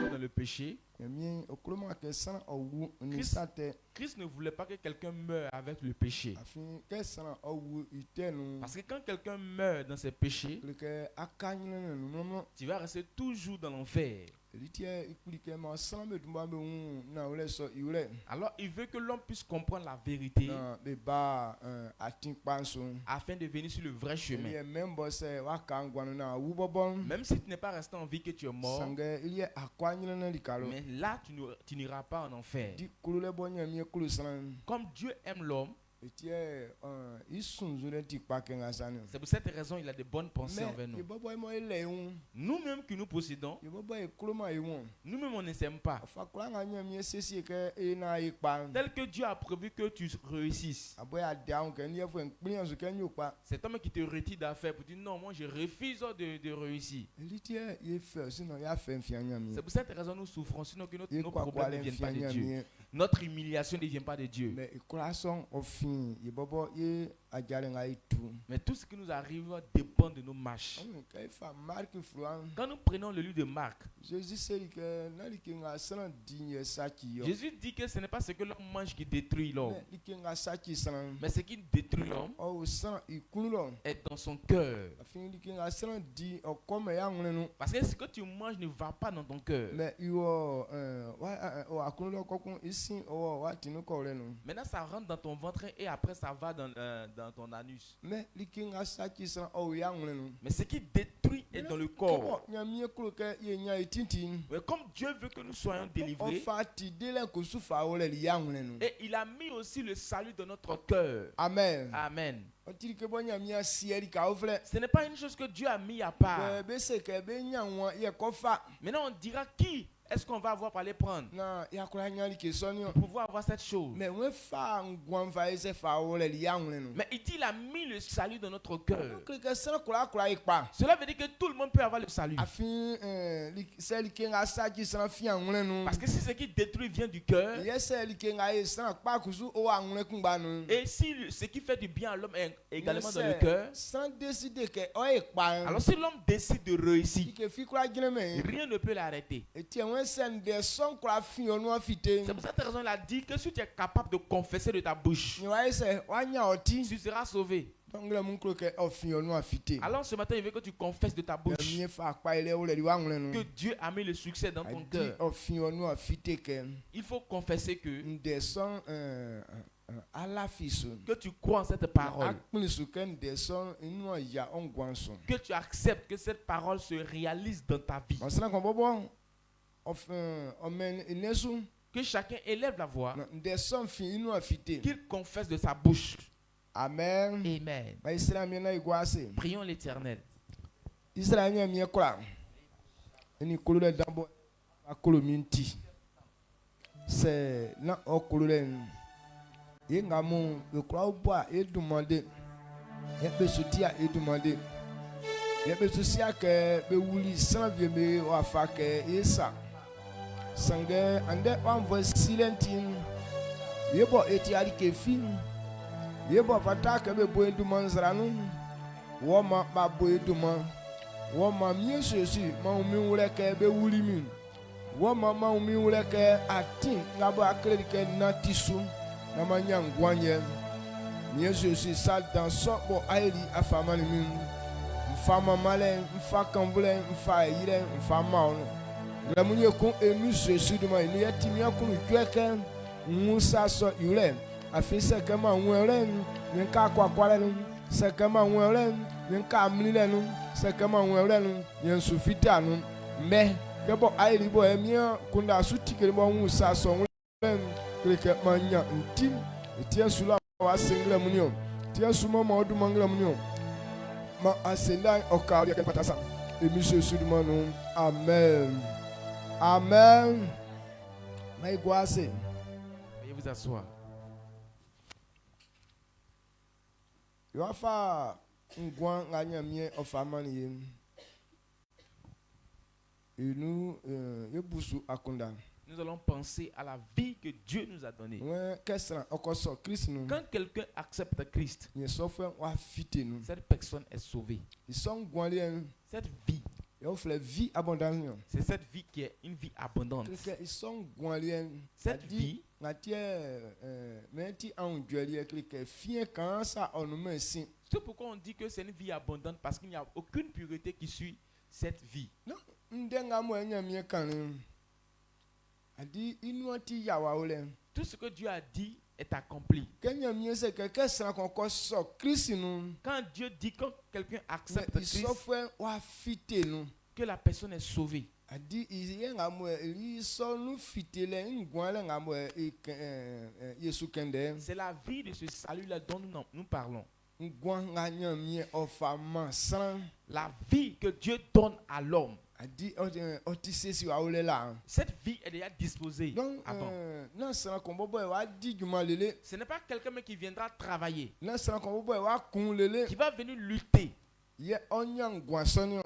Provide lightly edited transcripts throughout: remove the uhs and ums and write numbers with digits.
Dans le péché, Christ ne voulait pas que quelqu'un meure avec le péché. Parce que quand quelqu'un meurt dans ses péchés, tu vas rester toujours dans l'enfer. Alors il veut que l'homme puisse comprendre la vérité afin de venir sur le vrai chemin. Même si tu n'es pas resté en vie, que tu es mort, mais là tu n'iras pas en enfer. Comme Dieu aime l'homme, c'est pour cette raison qu'il a de bonnes pensées envers nous. Nous-mêmes que nous possédons, nous-mêmes on ne s'aime pas. Tel que Dieu a prévu que tu réussisses. Cet homme qui te retire d'affaires pour dire non, moi je refuse de réussir. C'est pour cette raison que nous souffrons, sinon que nos problèmes ne viennent pas de Dieu. Notre humiliation ne vient pas de Dieu. Mais tout ce qui nous arrive dépend de nos marches. Quand nous prenons le livre de Marc, Jésus dit que ce n'est pas ce que l'homme mange qui détruit l'homme, mais ce qui détruit l'homme est dans son cœur. Parce que ce que tu manges ne va pas dans ton cœur. Maintenant ça rentre dans ton ventre et après ça va dans ton anus. Mais ce qui détruit est dans le corps. Mais comme Dieu veut que nous soyons délivrés, et il a mis aussi le salut dans notre cœur. Amen. Amen. Ce n'est pas une chose que Dieu a mis à part. Maintenant on dira qui est-ce qu'on va avoir pour aller prendre pour pouvoir avoir cette chose. Mais il dit il a mis le salut dans notre cœur. Cela veut dire que tout le monde peut avoir le salut. Parce que si ce qui détruit vient du cœur, et si ce qui fait du bien à l'homme est également dans le cœur, alors si l'homme décide de réussir, rien ne peut l'arrêter. C'est pour cette raison qu'il a dit que si tu es capable de confesser de ta bouche, tu seras sauvé. Alors ce matin il veut que tu confesses de ta bouche que Dieu a mis le succès dans ton cœur. Il faut confesser que tu crois en cette parole, que tu acceptes que cette parole se réalise dans ta vie. Que chacun élève la voix, qu'il confesse de sa bouche. Amen. Amen. Prions l'Éternel. C'est là au colonel. Il y a mon le croix bois et demander. Il y a des soutiens et demander. Il y a des soutiens que be wuli sans vieux me wa fa que et ça. Sangue ande on voit silentin. Yebo eti ali ke fin. Yebo fata ke be boy du manzranu. Wo ma ba boy du man. Wo ma mie sosi ma umi wule ke be wuli min. Wo ma ma umi wule ke atin ngabo akredi ke natisu na manya ngwanye. Mie sosi sal dans so bo aili afamani min. Mfama male mfa kanvule mfa yire mfa maunu. La munye kon emu sosi du ma ni yatimia kunu kweke. Musa so yule afisa kama nweren nka kwakwalen se kama nweren nka amlilenu se kama nweren yensu fitanu me kebo aili bo emia kunda sutikere bo Musa so nweren kleke manya ntim etia sula wa single munyo tia suma ma odu mangla munyo ma asenda okari ke patasa emise sudumanu amen amen mai gwase vous asseoir. Yofa ngwan nganya mie ofamani yem. Et nous yebusu akunda. Nous allons penser à la vie que Dieu nous a donnée. Quand quelqu'un accepte Christ, cette personne est sauvée. Cette vie, c'est cette vie qui est une vie abondante. Cette vie, c'est pourquoi on dit que c'est une vie abondante, parce qu'il n'y a aucune pureté qui suit cette vie. Tout ce que Dieu a dit est accompli. Quand Dieu dit que quelqu'un accepte Christ, que la personne est sauvée. C'est la vie de ce salut-là dont nous parlons. La vie que Dieu donne à l'homme. Cette vie est déjà disposée avant. Ce n'est pas quelqu'un qui viendra travailler, qui va venir lutter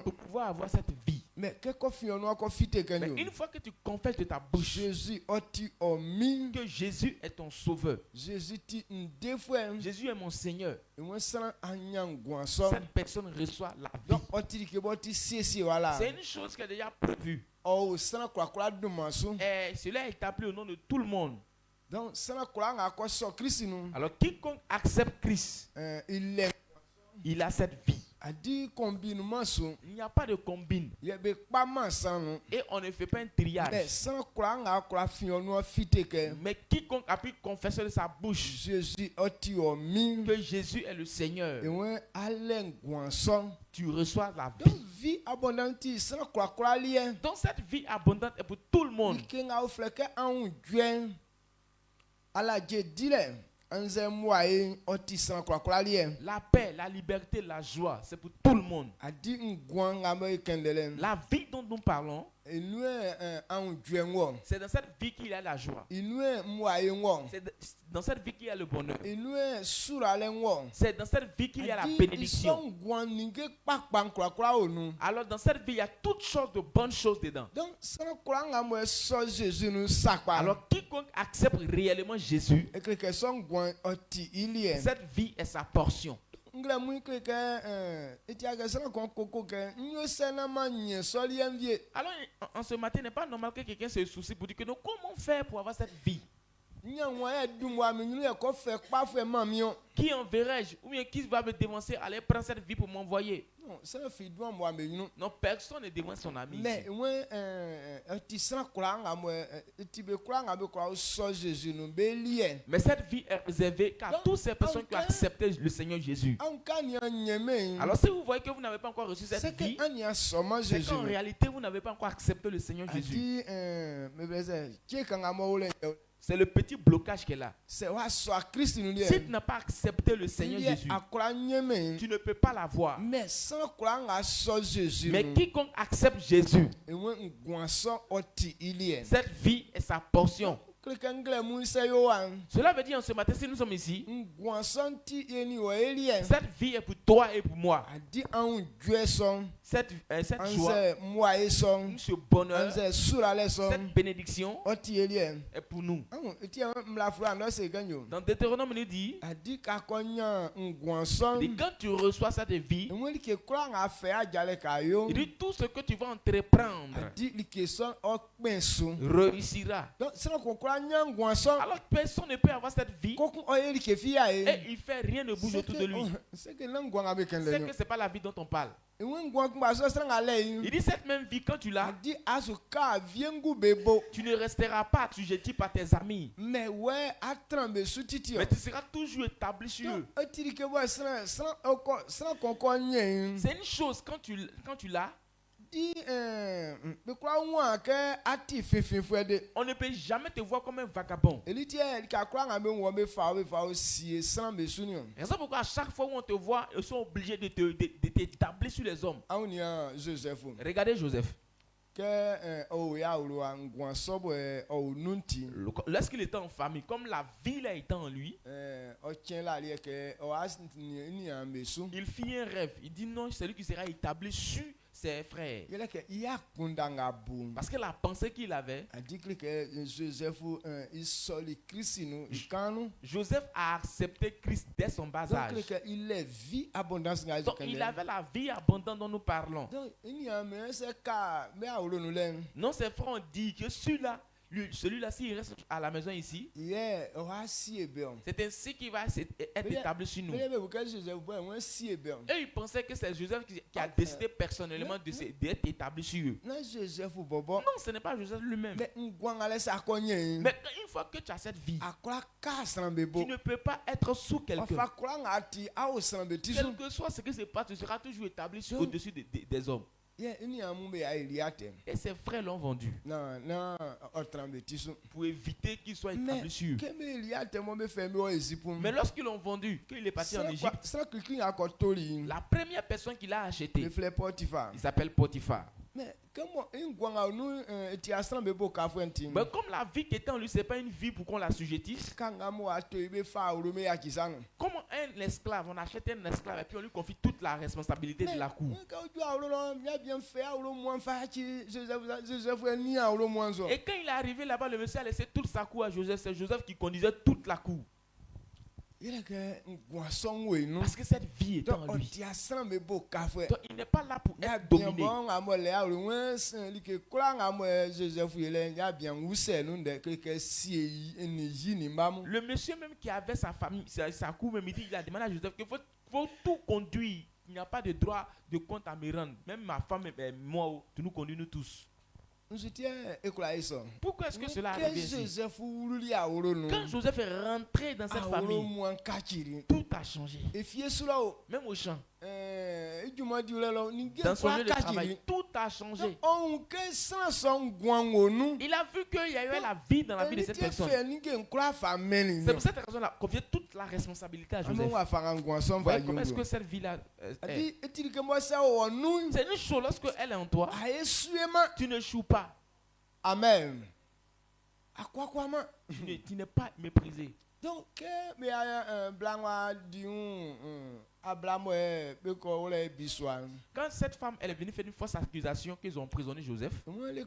pour pouvoir avoir cette vie. Mais une fois que tu confesses de ta bouche que Jésus est ton sauveur, Jésus est mon Seigneur, cette personne reçoit la vie. C'est une chose qui est déjà prévue. Et cela est appelé au nom de tout le monde. Alors quiconque accepte Christ, il a cette vie. Il n'y a pas de combine. Et on ne fait pas un triage. Mais quiconque a pu confesser de sa bouche que Jésus est le Seigneur, tu reçois la vie. Donc cette vie abondante est pour tout le monde. La paix, la liberté, la joie, c'est pour tout le monde. La vie dont nous parlons, c'est dans cette vie qu'il y a la joie. C'est dans cette vie qu'il y a le bonheur. C'est dans cette vie qu'il y a la bénédiction. Alors dans cette vie, il y a toutes sortes de bonnes choses dedans. Alors quiconque accepte réellement Jésus, cette vie est sa portion. Alors en ce matin, il n'est pas normal que quelqu'un se soucie pour dire que non, comment faire pour avoir cette vie? Qui enverrai-je? Ou bien qui va me dévancer? Allez prendre cette vie pour m'envoyer. Non, personne ne dévance son ami. Mais cette vie est réservée à toutes ces personnes qui ont accepté le Seigneur Jésus. Alors si vous voyez que vous n'avez pas encore reçu cette vie, c'est qu'en réalité vous n'avez pas encore accepté le Seigneur Jésus. C'est le petit blocage qui est là. Si tu n'as pas accepté le Seigneur Jésus, tu ne peux pas l'avoir. Mais quiconque accepte Jésus, cette vie est sa portion. Cela veut dire en ce matin, si nous sommes ici, cette vie est pour toi et pour moi. Cette joie, ce bonheur, cette bénédiction est pour nous. Dans Deutéronome, il dit, quand tu reçois cette vie, il dit tout ce que tu vas entreprendre réussira. Alors personne ne peut avoir cette vie et il fait rien ne bouge autour de lui. C'est que ce n'est pas la vie dont on parle. Il dit cette même vie quand tu l'as, tu ne resteras pas assujetti par tes amis, mais tu seras toujours établi sur eux. C'est une chose quand tu l'as. On ne peut jamais te voir comme un vagabond. C'est ça pourquoi à chaque fois où on te voit, ils sont obligés de t'établir sur les hommes. Regardez Joseph. Lorsqu'il était en famille, comme la ville a été en lui, il fit un rêve. Il dit non, c'est lui qui sera établi sur ses frères. Parce que la pensée qu'il avait, Joseph a accepté Christ dès son bas âge. Donc il avait la vie abondante dont nous parlons. Non, ses frères ont dit que celui-là, s'il reste à la maison ici, c'est ainsi qu'il va être établi sur nous. Et ils pensaient que c'est Joseph qui a décidé personnellement d'être établi sur eux. Non, ce n'est pas Joseph lui-même. Mais une fois que tu as cette vie, tu ne peux pas être sous quelqu'un. Quel que soit ce qui se passe, tu seras toujours établi au-dessus des hommes. Et ses frères l'ont vendu pour éviter qu'il soit établi sur eux. Mais lorsqu'ils l'ont vendu, qu'il est parti en Égypte, la première personne qui l'a acheté, il s'appelle Potiphar. Mais comme la vie qui était en lui, ce n'est pas une vie pour qu'on la sujettisse. Comment un esclave, on achète un esclave et puis on lui confie toute la responsabilité de la cour. Et quand il est arrivé là-bas, le monsieur a laissé toute sa cour à Joseph. C'est Joseph qui conduisait toute la cour. Parce que cette vie est en lui. Donc, il n'est pas là pour être dominé. Le monsieur même qui avait sa famille, sa cour, même, il a demandé à Joseph qu'il faut tout conduire. Il n'y a pas de droit de compte à me rendre. Même ma femme et moi, tu nous conduis nous tous. Pourquoi est-ce que cela arrive ici? Quand Joseph est rentré dans cette famille, tout a changé. Même au champ, dans son lieu de travail, tout a changé. Il a vu qu'il y a eu la vie dans la vie de cette personne. C'est pour cette raison-là qu'on vient toute la responsabilité à Joseph. Voyez comment est-ce que cette vie-là est? C'est une chose, lorsqu'elle est en toi, tu ne joues pas. Amen. Tu n'es pas méprisé. Donc, il y a un blanc quand cette femme elle est venue faire une fausse accusation qu'ils ont emprisonné Joseph, le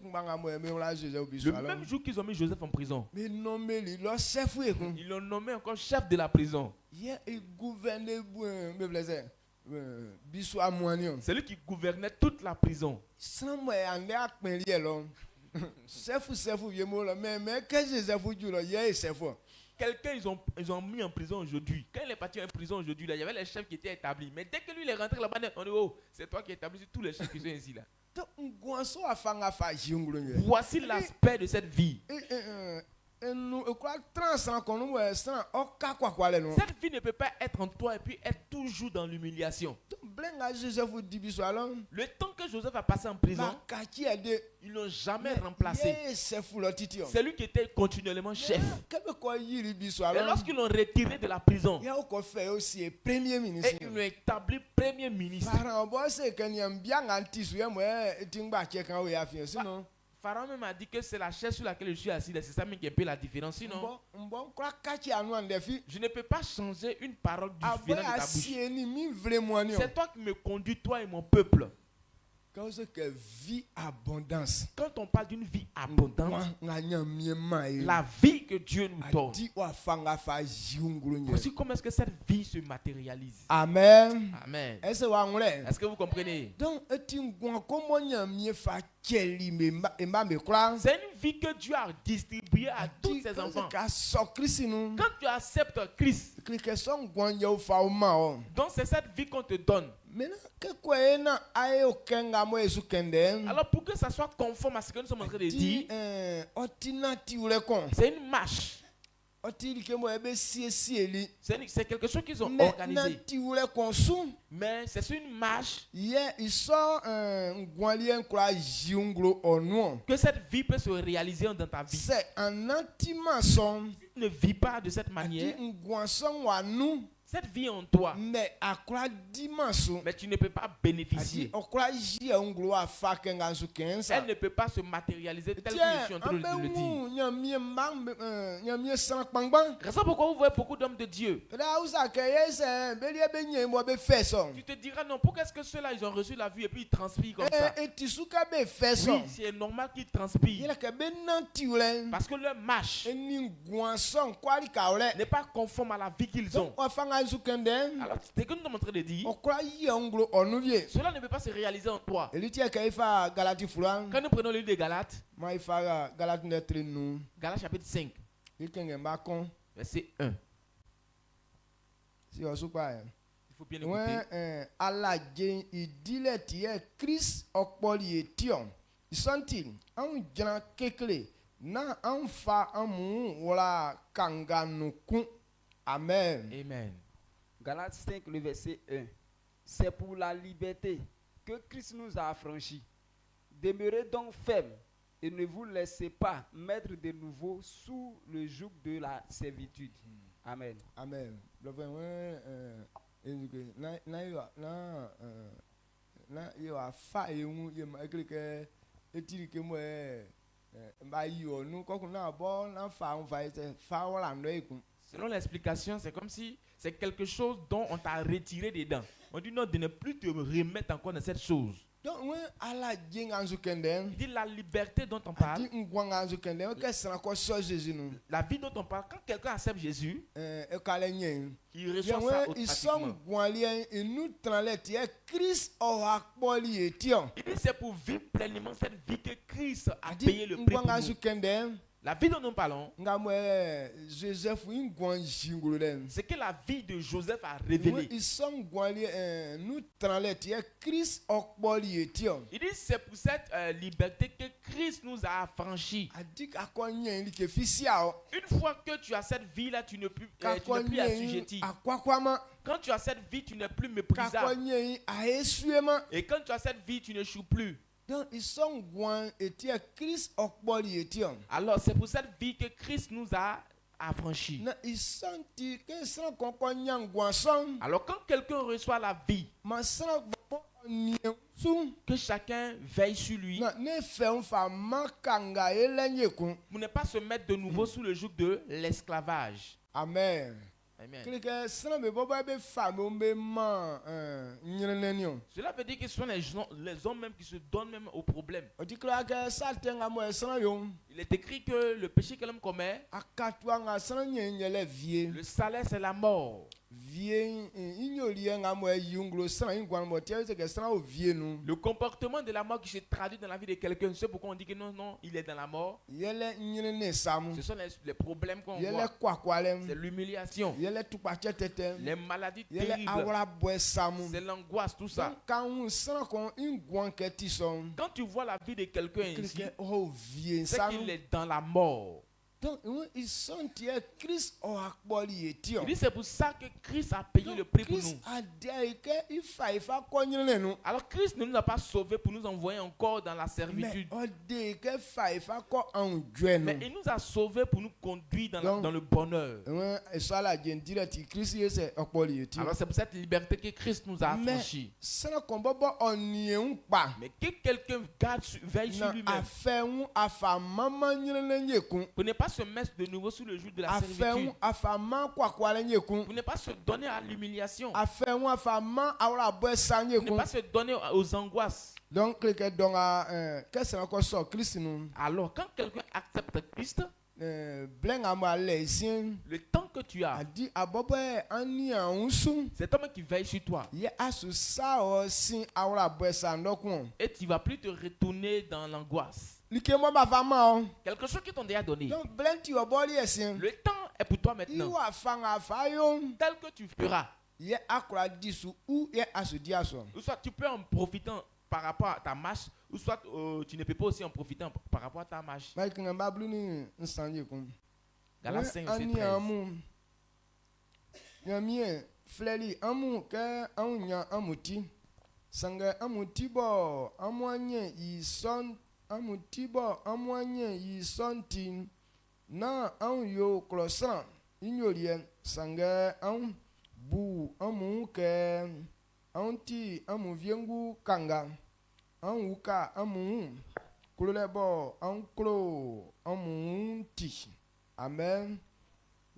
même jour qu'ils ont mis Joseph en prison, ils l'ont nommé encore chef de la prison. C'est lui qui gouvernait toute la prison. Quelqu'un ils ont mis en prison aujourd'hui. Quand il est parti en prison aujourd'hui, il y avait les chefs qui étaient établis. Mais dès que lui il est rentré là-bas, on dit oh, c'est toi qui établis tous les chefs qui sont ici là. Voici l'aspect de cette vie. Cette vie ne peut pas être en toi et puis être toujours dans l'humiliation. Le temps que Joseph a passé en prison, ils l'ont jamais remplacé. C'est lui qui était continuellement chef. Et lorsqu'ils l'ont retiré de la prison, et ils l'ont établi premier ministre. Pharaon même a dit que c'est la chaise sur laquelle je suis assis. C'est ça même qui est un peu la différence. Sinon, je ne peux pas changer une parole du venant de ta bouche. C'est toi qui me conduis, toi et mon peuple. Quand on parle d'une vie abondante, la vie que Dieu nous donne, voici comment est-ce que cette vie se matérialise. Amen. Amen. Est-ce que vous comprenez? C'est une vie que Dieu a distribuée à tous ses enfants. Quand tu acceptes Christ, donc c'est cette vie qu'on te donne. Alors pour que ça soit conforme à ce que nous sommes en train de dire, c'est une marche. C'est quelque chose qu'ils ont organisé. Mais c'est une marche que cette vie peut se réaliser dans ta vie. Tu ne vis pas de cette manière. Cette vie en toi. Mais tu ne peux pas bénéficier. Elle ne peut pas se matérialiser tel que je suis en train de le dire. Raison pourquoi vous voyez beaucoup d'hommes de Dieu. Tu te diras non, pourquoi est-ce que ceux-là ils ont reçu la vie et puis ils transpirent comme ça? Oui, c'est normal qu'ils transpirent. Parce que leur marche n'est pas conforme à la vie qu'ils ont. Alors, c'est que nous sommes en train de dire, cela ne peut pas se réaliser en toi. Quand nous prenons le livre de Galates, Galates chapitre 5, verset 1. Il faut bien écouter. Amen. Amen. Galates 5, le verset 1. C'est pour la liberté que Christ nous a affranchis. Demeurez donc fermes et ne vous laissez pas mettre de nouveau sous le joug de la servitude. Amen. Amen. Selon l'explication, c'est comme si c'est quelque chose dont on t'a retiré des dents. On dit non, de ne plus te remettre encore dans cette chose. Il dit la liberté dont on parle. La vie dont on parle, quand quelqu'un accepte Jésus, il reçoit ça automatiquement. Il dit c'est pour vivre pleinement cette vie que Christ a payé le prix pour nous. La vie dont nous parlons, c'est que la vie de Joseph a révélé. Il dit c'est pour cette liberté que Christ nous a affranchis. Une fois que tu as cette vie-là, tu n'es plus assujetti. Quand tu as cette vie, tu n'es plus méprisable. Et quand tu as cette vie, tu ne joues plus. Alors c'est pour cette vie que Christ nous a affranchis. Alors quand quelqu'un reçoit la vie, que chacun veille sur lui, pour ne pas se mettre de nouveau sous le joug de l'esclavage. Amen. Amen. Cela veut dire que ce sont les hommes même qui se donnent même au problème. Il est écrit que le péché que l'homme commet, le salaire c'est la mort. Le comportement de la mort qui se traduit dans la vie de quelqu'un, c'est pourquoi on dit que non, il est dans la mort. Ce sont les problèmes qu'on voit. C'est l'humiliation. Les maladies terribles. C'est l'angoisse, tout ça. Quand tu vois la vie de quelqu'un ici, c'est qu'il est dans la mort. Il dit c'est pour ça que Christ a payé le prix pour nous. Alors Christ ne nous a pas sauvés pour nous envoyer encore dans la servitude. Mais il nous a sauvés pour nous conduire dans le bonheur. Alors c'est pour cette liberté que Christ nous a affranchis. Mais que quelqu'un veille sur lui-même pour ne pas se mettre de nouveau sous le joug de la servitude, pour ne pas se donner à l'humiliation, pour ne pas se donner aux angoisses. Alors quand quelqu'un accepte Christ, le temps que tu as, c'est toi qui veille sur toi. Et tu ne vas plus te retourner dans l'angoisse. Quelque chose qui t'ont déjà donné. Le temps est pour toi maintenant. Tel que tu feras. Ou soit tu peux en profiter par rapport à ta marche, ou soit tu ne peux pas aussi en profiter par rapport à ta marche. Galates 5, verset 13. Amutibo amwanye yisontin na an yo klosan inyorien sanga an bu amu ke anti amu viengu kanga anwuka amu klolebo anklo amu ti. Amen.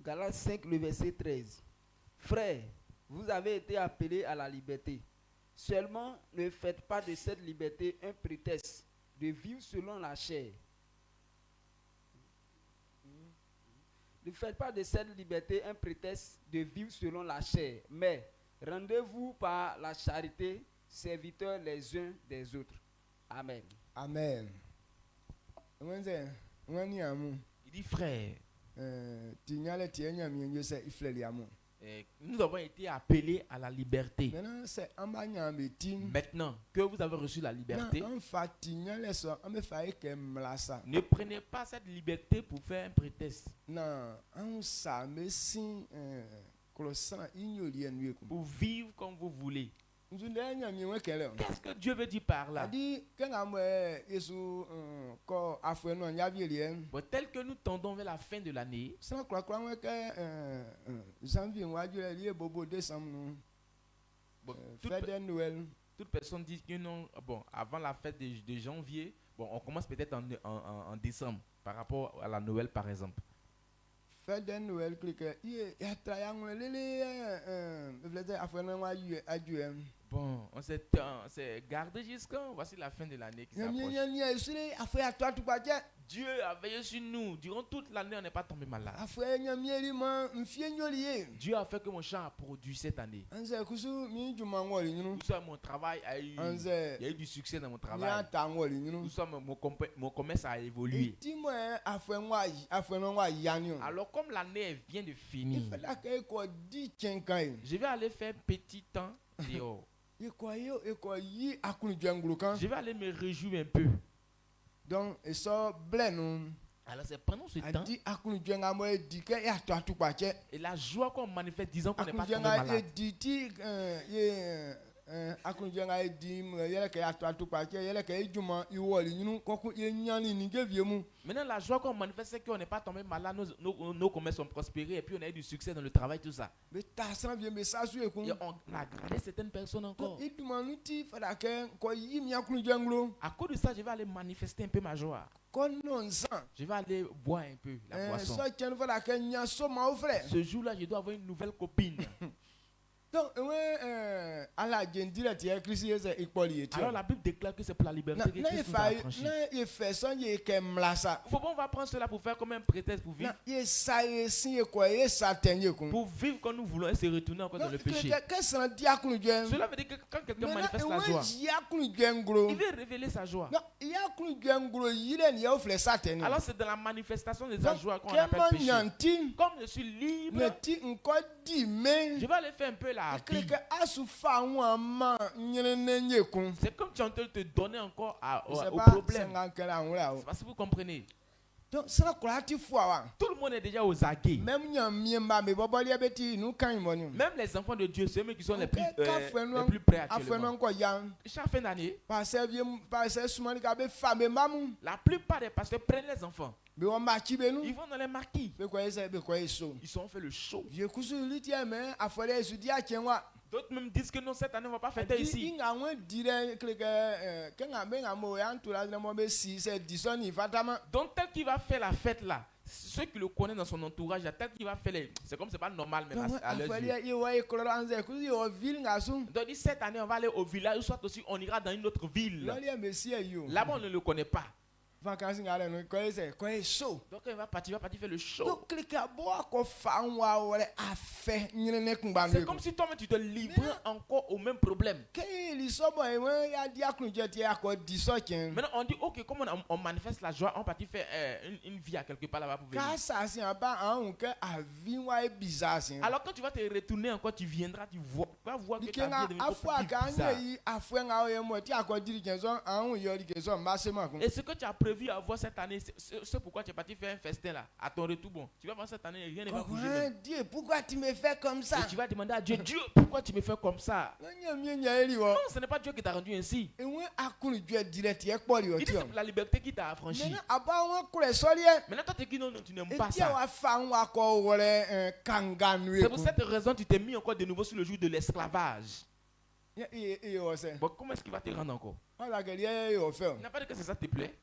Galates 5, le verset 13. Frères, vous avez été appelés à la liberté. Seulement, ne faites pas de cette liberté un prétexte de vivre selon la chair. Ne faites pas de cette liberté un prétexte de vivre selon la chair, mais rendez-vous par la charité, serviteurs les uns des autres. Amen. Amen. Il dit frère, nous avons été appelés à la liberté. Maintenant que vous avez reçu la liberté, ne prenez pas cette liberté pour faire un prétexte. Pour vivre comme vous voulez. Qu'est-ce que Dieu veut dire par là? Bon, tel que nous tendons vers la fin de l'année, toute personne dit que non, bon, avant la fête de janvier, bon, on commence peut-être en décembre par rapport à la Noël par exemple. Bon, on s'est gardé jusqu'à voici la fin de l'année qui s'approche. Dieu a veillé sur nous. Durant toute l'année, on n'est pas tombé malade. Dieu a fait que mon champ a produit cette année. Mon travail a eu, il y a eu du succès dans mon travail. Mon commerce a évolué. Alors comme l'année vient de finir, je vais aller faire un petit temps dehors. Je vais aller me réjouir un peu. Donc, et ça, alors c'est pendant ce temps et la joie qu'on manifeste disant qu'on n'est pas tombé malade. Maintenant la joie qu'on manifeste c'est qu'on n'est pas tombé malade, nos commerces ont prospéré et puis on a eu du succès dans le travail, tout ça. Et on a gardé certaines personnes encore. À cause de ça, je vais aller manifester un peu ma joie. Je vais aller boire un peu la boisson. Ce jour-là, je dois avoir une nouvelle copine. Donc, alors la Bible déclare que c'est pour la liberté que Christ nous a affranchis. On va prendre cela pour faire comme un prétexte pour vivre. Pour vivre comme nous voulons et se retourner encore dans le péché. Cela veut dire que quand quelqu'un manifeste la joie, il veut révéler sa joie. Alors c'est dans la manifestation de sa joie qu'on appelle péché. Comme je suis libre, je vais aller faire un peu la vie. C'est comme tu es en train de te donner encore au problème. C'est parce que vous comprenez. Donc, tout le monde est déjà aux aguets. Même les enfants de Dieu, ceux qui sont les plus près actuellement. Chaque fin d'année, la plupart des pasteurs prennent les enfants. Ils vont dans les marquis. Ils ont fait le show. D'autres même disent que non, cette année on ne va pas fêter ici. Donc tel qu'il va faire la fête là, ceux qui le connaissent dans son entourage, tel qu'il va faire c'est comme c'est pas normal même à leurs yeux. Donc cette année on va aller au village ou soit aussi on ira dans une autre ville. Là-bas on ne le connaît pas. Donc il va partir faire le show. C'est comme si toi-même tu te livrais encore au même problème. Maintenant on dit ok, comme on manifeste la joie, on partit faire une vie à quelque part là-bas pour venir. Alors quand tu vas te retourner encore, tu viendras, tu vas voir que ta vie est devenue bizarre. Et ce que tu as prévu avoir cette année, c'est pourquoi tu es parti faire un festin là. À ton retour, bon, tu vas voir cette année, rien ne va bouger. Même. Dieu, pourquoi tu me fais comme ça? Et tu vas demander à Dieu, Dieu, pourquoi tu me fais comme ça? Non, ce n'est pas Dieu qui t'a rendu ainsi. Il dit c'est la liberté qui t'a affranchi. Maintenant, toi, tu dis non, tu n'aimes pas ça. C'est pour cette raison que tu t'es mis encore de nouveau sur le joug de l'esclavage. Bon, comment est-ce qu'il va te rendre encore? Il n'a pas dit que c'est ça te plaît.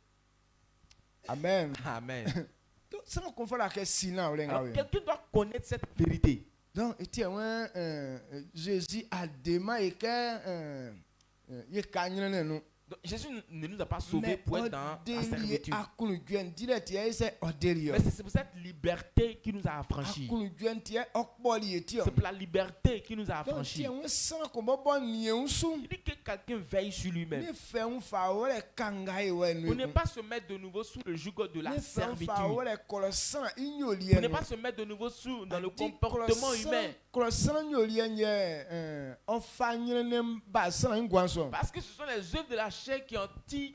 Amen. Amen. Alors, quelqu'un doit connaître cette vérité. Donc, Jésus a démarré que Jésus ne nous a pas sauvés pour être dans la servitude. Mais c'est pour cette liberté qui nous a affranchis. C'est pour la liberté qui nous a affranchis. Il dit que quelqu'un veille sur lui-même. Pour ne pas se mettre de nouveau sous le joug de la servitude. Pour ne pas se mettre de nouveau dans le comportement humain. Parce que ce sont les œuvres de la chair qui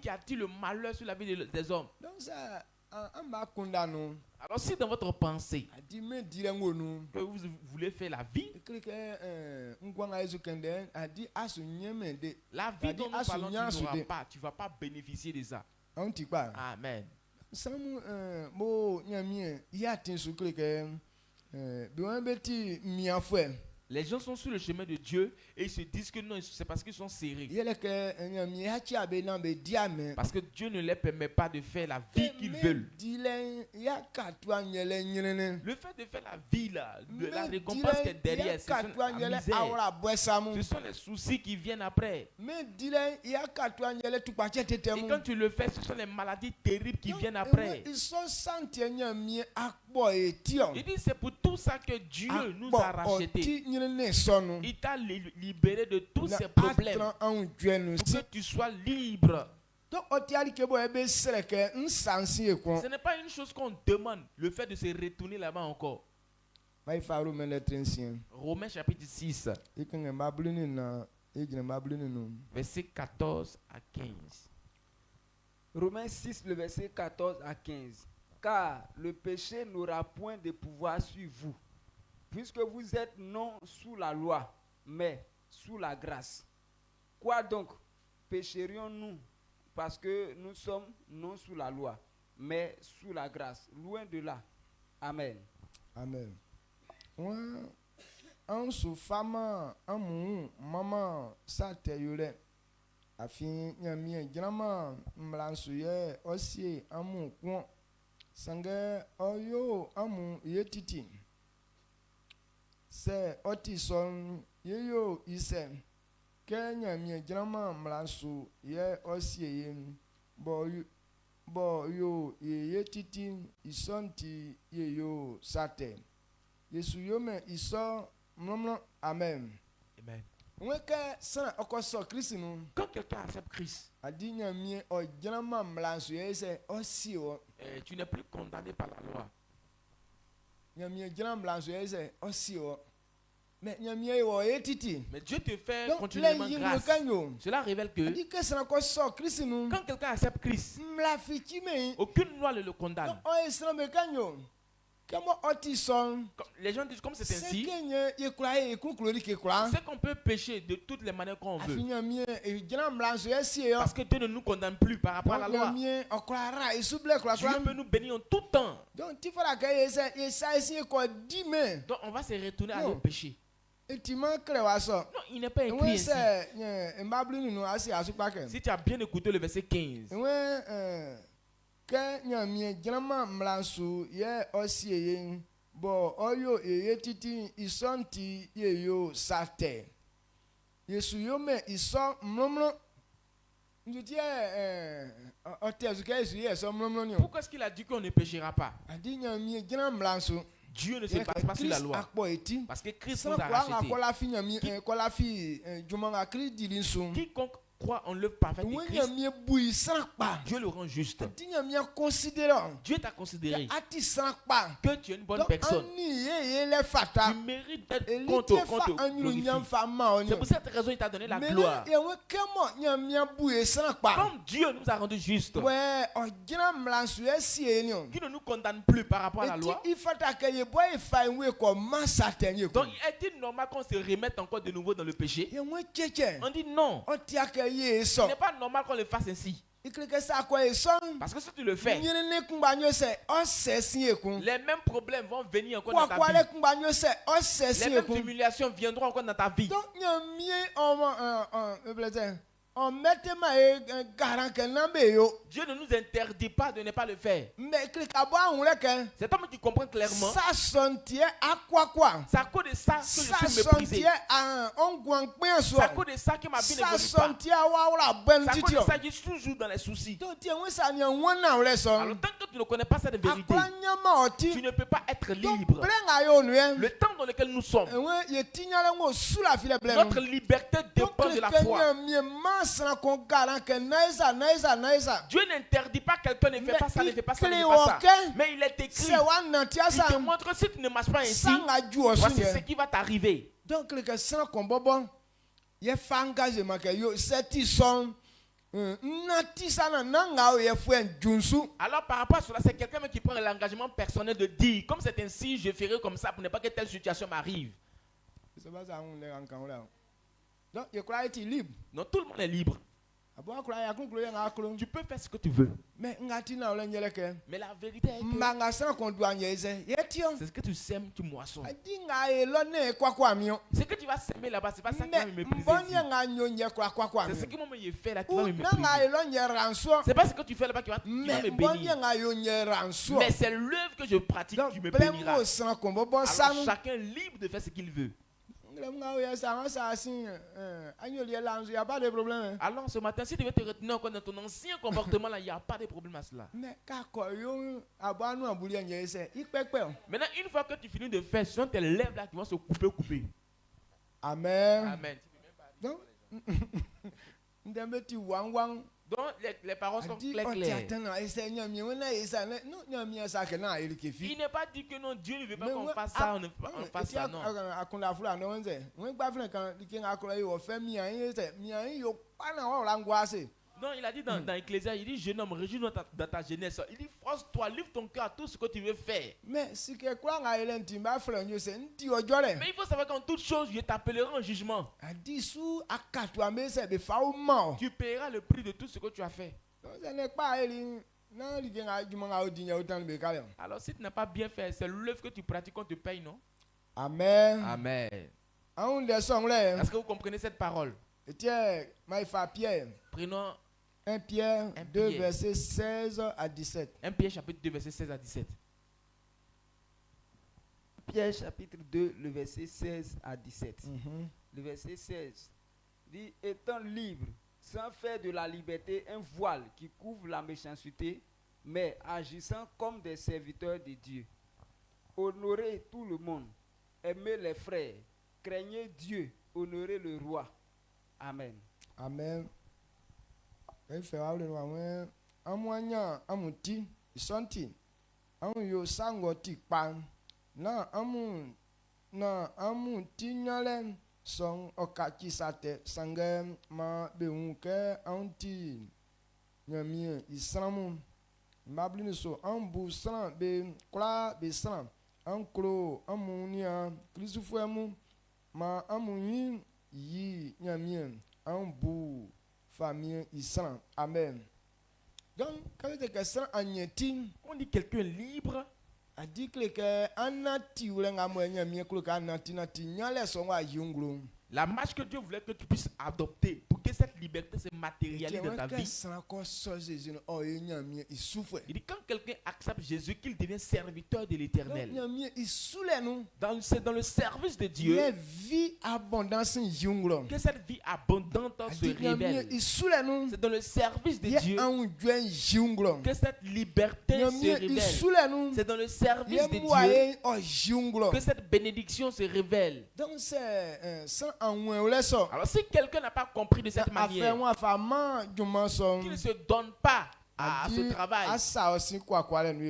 attirent le malheur sur la vie des hommes. Donc ça, alors si dans votre pensée que vous voulez faire la vie, la vie dont nous parlons, tu ne vas pas bénéficier de ça. Amen. Les gens sont sur le chemin de Dieu et ils se disent que non, c'est parce qu'ils sont serrés. Parce que Dieu ne leur permet pas de faire la vie qu'ils veulent. Le fait de faire la vie là, de la récompense qui est derrière, ce sont la misère. Ce sont les soucis qui viennent après. Et quand tu le fais, ce sont les maladies terribles qui viennent après. Il dit c'est pour tout ça que Dieu nous a rachetés. Il t'a libéré de tous ces problèmes pour que tu sois libre. Ce n'est pas une chose qu'on demande, le fait de se retourner là-bas encore. Romains chapitre 6, verset 14 à 15. Romains 6, le verset 14 à 15. Car le péché n'aura point de pouvoir sur vous, puisque vous êtes non sous la loi, mais sous la grâce. Quoi donc pécherions-nous parce que nous sommes non sous la loi, mais sous la grâce? Loin de là. Amen. Amen. Un sous femme, un mou, maman, ça te yule. Afin yamie grama mlansuye aussi un mou coin. Sangue oyo amu yetiti. Se otison yeyo ise kenya mi grama mlansu ye osie bo yo yetiti isonti yeyo sate. Yesu yome iso mlomlo amen. Amen. Quand quelqu'un accepte Christ, tu n'es plus condamné par la loi. Mais Dieu te fait continuellement grâce. Cela révèle que quand quelqu'un accepte Christ, aucune loi ne le condamne. Les gens disent comme c'est ainsi, c'est qu'on peut pécher de toutes les manières qu'on veut. Parce que Dieu ne nous condamne plus par rapport à la loi. Dieu peut nous bénir en tout temps. Donc on va se retourner à nos péchés. Non, il n'est pas écrit ainsi. Si tu as bien écouté le verset 15. Que nyamie grama mlansu ye osie bo oyo titi isonti yeyo sate Yesu yome iso mlomlo nditi pourquoi est-ce qu'il a dit qu'on ne péchera pas? Adi nyamie grama mlansu. Dieu ne se base pas sur la loi. Parce que Christ nous a rachetés. Quiconque croit en l'œuvre parfaite de Christ, Dieu le rend juste. Dieu t'a considéré que tu es une bonne personne. Tu mérites d'être contre glorifié. C'est pour cette raison qu'il t'a donné la gloire. Comme Dieu nous a rendus justes, qui ne nous condamne plus par rapport à la loi. Donc il est normal qu'on se remette encore de nouveau dans le péché. On dit non. Ce n'est pas normal qu'on le fasse ainsi. Parce que si tu le fais, les mêmes problèmes vont venir encore dans ta vie. Les mêmes humiliations viendront encore dans ta vie. Dieu ne nous interdit pas de ne pas le faire. Cet homme qui comprend clairement, c'est à cause de ça que je suis méprisé. C'est à cause de ça que ma vie ne évolue pas. C'est à cause de ça que je suis toujours dans les soucis. Alors tant que tu ne connais pas cette vérité, tu ne peux pas être libre. Le temps dans lequel nous sommes, notre liberté dépend de la foi. Dieu n'interdit pas quelqu'un ne fait pas ça, ne fait pas ça, ne fait pas ça. Mais il est écrit, il te montre si tu ne marches pas ainsi, voici ce qui va t'arriver. Donc, alors par rapport à cela, c'est quelqu'un qui prend l'engagement personnel de dire, comme c'est ainsi, je ferai comme ça pour ne pas que telle situation m'arrive. Donc, libre. Non, tout le monde est libre. Tu peux faire ce que tu veux. Mais la vérité est que c'est ce que tu sèmes, tu moissonnes. Ce que tu vas s'aimer là-bas, c'est pas ça qui va me mépriser. C'est ce que moi je fais là qui va me mépriser. C'est pas ce que tu fais là-bas qui va me bénir. Mais c'est l'œuvre que je pratique qui me bénira. Alors chacun est libre de faire ce qu'il veut. Alors ce matin, si tu veux te retenir encore dans ton ancien comportement là, il n'y a pas de problème à cela. Maintenant, une fois que tu finis de faire, ce sont tes lèvres là qui vont se couper. Amen. Amen. Donc les paroles sont claires. Il n'est pas dit que non, Dieu ne veut pas qu'on fasse ça, on fasse ça, non. Non, il a dit dans Ecclésias, il dit jeune homme, réjouis-toi dans ta jeunesse. Il dit force-toi, livre ton cœur à tout ce que tu veux faire. Mais il faut savoir qu'en toute chose, je t'appellerai en jugement. Tu paieras le prix de tout ce que tu as fait. Alors si tu n'as pas bien fait, c'est l'œuvre que tu pratiques qu'on te paye, non? Amen. Amen. Est-ce que vous comprenez cette parole? Prenons 1 Pierre 2, versets 16 à 17. 1 Pierre chapitre 2, versets 16 à 17. Pierre chapitre 2, le verset 16 à 17. Le verset 16 dit, étant libre, sans faire de la liberté un voile qui couvre la méchanceté, mais agissant comme des serviteurs de Dieu. Honorez tout le monde, aimez les frères, craignez Dieu, honorez le roi. Amen. Amen. Amuti isonti yo sangoti pan na amuti nyale song okachi sate sangem ma beunke anti nyamie isramu mabli so ambu san be kla be san anklo amunia krisufuemu ma amunyi yi nyamie ambu famille Islam. Amen. Donc, quand on dit quelqu'un libre, a dit que la marche que Dieu voulait que tu puisses adopter pour que cette liberté se matérialise dans ta vie. Il dit quand quelqu'un accepte Jésus, qu'il devient serviteur de l'Éternel. C'est dans le service de Dieu que cette vie abondante se révèle. C'est dans le service de Dieu que cette liberté se révèle. C'est dans le service de Dieu que cette bénédiction se révèle. Alors si quelqu'un n'a pas compris de cette cette manière, qui ne se donne pas à ce travail,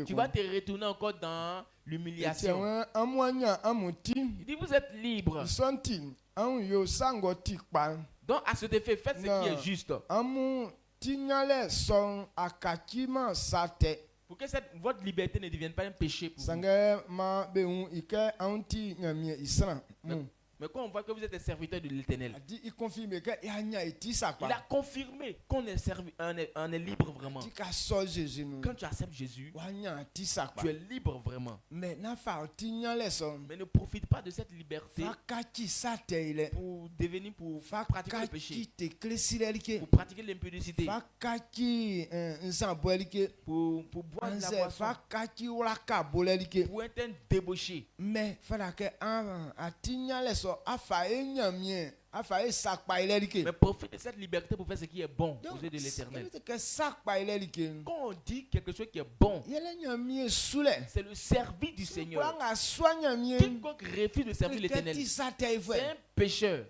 tu vas te retourner encore dans l'humiliation. Il dit, vous êtes libre. Donc à cet effet, faites ce qui est juste. Pour que votre liberté ne devienne pas un péché pour vous. Mais quand on voit que vous êtes un serviteur de l'Éternel, il a confirmé qu'on est, on est libre vraiment. Quand tu acceptes Jésus, tu es libre vraiment. Mais ne profite pas de cette liberté pour devenir, pour pratiquer le péché, pour pratiquer l'impudicité, pour boire de la boisson, pour être un débauché. Mais profite de cette liberté pour faire ce qui est bon aux yeux de l'Éternel. Quand on dit quelque chose qui est bon, c'est le service du Seigneur. Quiconque refuse de servir l'Éternel, c'est un pécheur.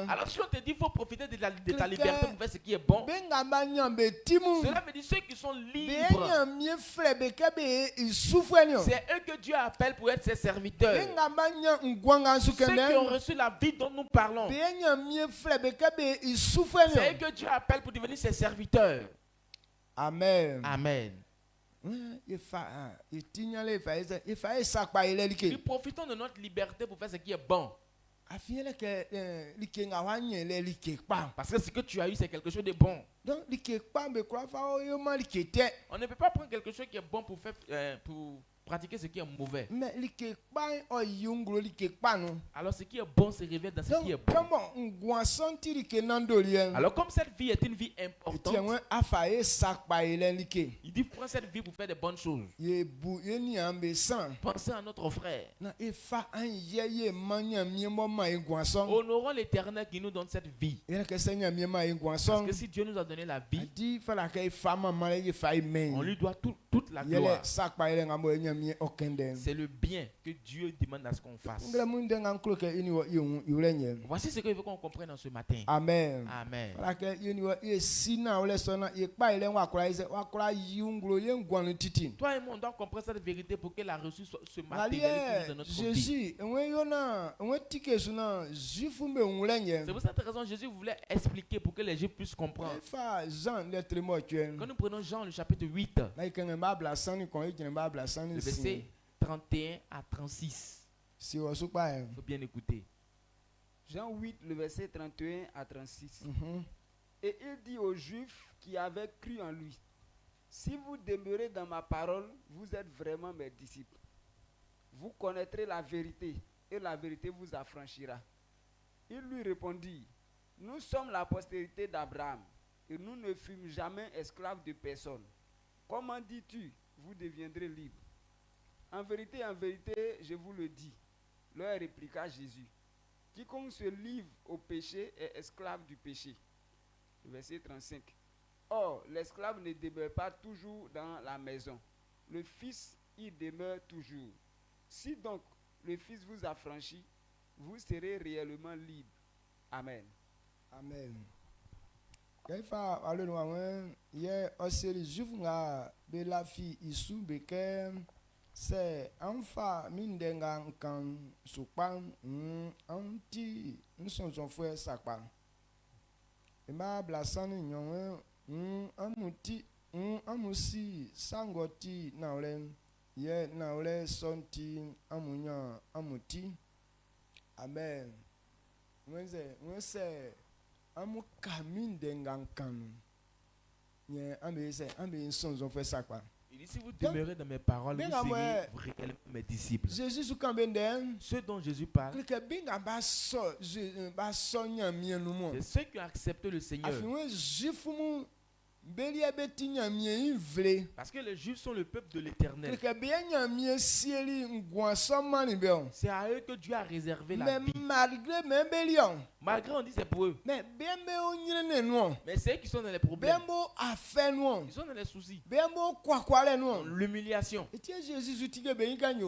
Alors si on te dit qu'il faut profiter de ta liberté pour faire ce qui est bon, cela veut dire ceux qui sont libres, c'est eux que Dieu appelle pour être ses serviteurs. Ceux qui ont reçu la vie dont nous parlons, c'est eux que Dieu appelle pour devenir ses serviteurs. Amen. Amen. Profitons de notre liberté pour faire ce qui est bon. Parce que ce que tu as eu, c'est quelque chose de bon. On ne peut pas prendre quelque chose qui est bon pour faire, pour pratiquer ce qui est mauvais. Alors ce qui est bon se révèle dans ce qui est bon. Alors comme cette vie est une vie importante, il dit prends cette vie pour faire de bonnes choses. Pensez à notre frère. Honorons l'Éternel qui nous donne cette vie. Parce que si Dieu nous a donné la vie, on lui doit toute la gloire. C'est le bien que Dieu demande à ce qu'on fasse. Voici ce qu'il veut qu'on comprenne en ce matin. Amen. Amen. Toi et moi, on doit comprendre cette vérité pour qu'elle a reçu ce matérialisme dans notre vie. C'est pour cette raison que Jésus voulait expliquer pour que les Juifs puissent comprendre. Quand nous prenons Jean le chapitre 8, le verset 31 à 36. Il faut bien écouter. Jean 8, le verset 31 à 36. Et il dit aux Juifs qui avaient cru en lui, si vous demeurez dans ma parole, vous êtes vraiment mes disciples. Vous connaîtrez la vérité et la vérité vous affranchira. Il lui répondit, nous sommes la postérité d'Abraham et nous ne fûmes jamais esclaves de personne. Comment dis-tu, vous deviendrez libres? En vérité, je vous le dis, leur répliqua Jésus. Quiconque se livre au péché est esclave du péché. Verset 35. Or, l'esclave ne demeure pas toujours dans la maison. Le Fils y demeure toujours. Si donc le Fils vous affranchit, vous serez réellement libre. Amen. Amen. Kaifa alonu ye oseri jufnga be la fi isu beke se anfa mindenga kan supan anti nsonson fue sakpa ema blasani nyon amuti amusi sangoti naolen ye naole sonti amunya amuti. Amen. Mwense amu kamin dengankan nye amese ambe sonzon fait ça quoi. Il dit si vous demeurez dans mes paroles, vous serez réellement mes disciples. Jésus sous kambenden ceux dont Jésus parle, c'est ceux qui ont accepté le Seigneur. Parce que les Juifs sont le peuple de l'Éternel. C'est à eux que Dieu a réservé la vie. Malgré on dit c'est pour eux. Mais c'est eux qui sont dans les problèmes. Ils sont dans les soucis. L'humiliation.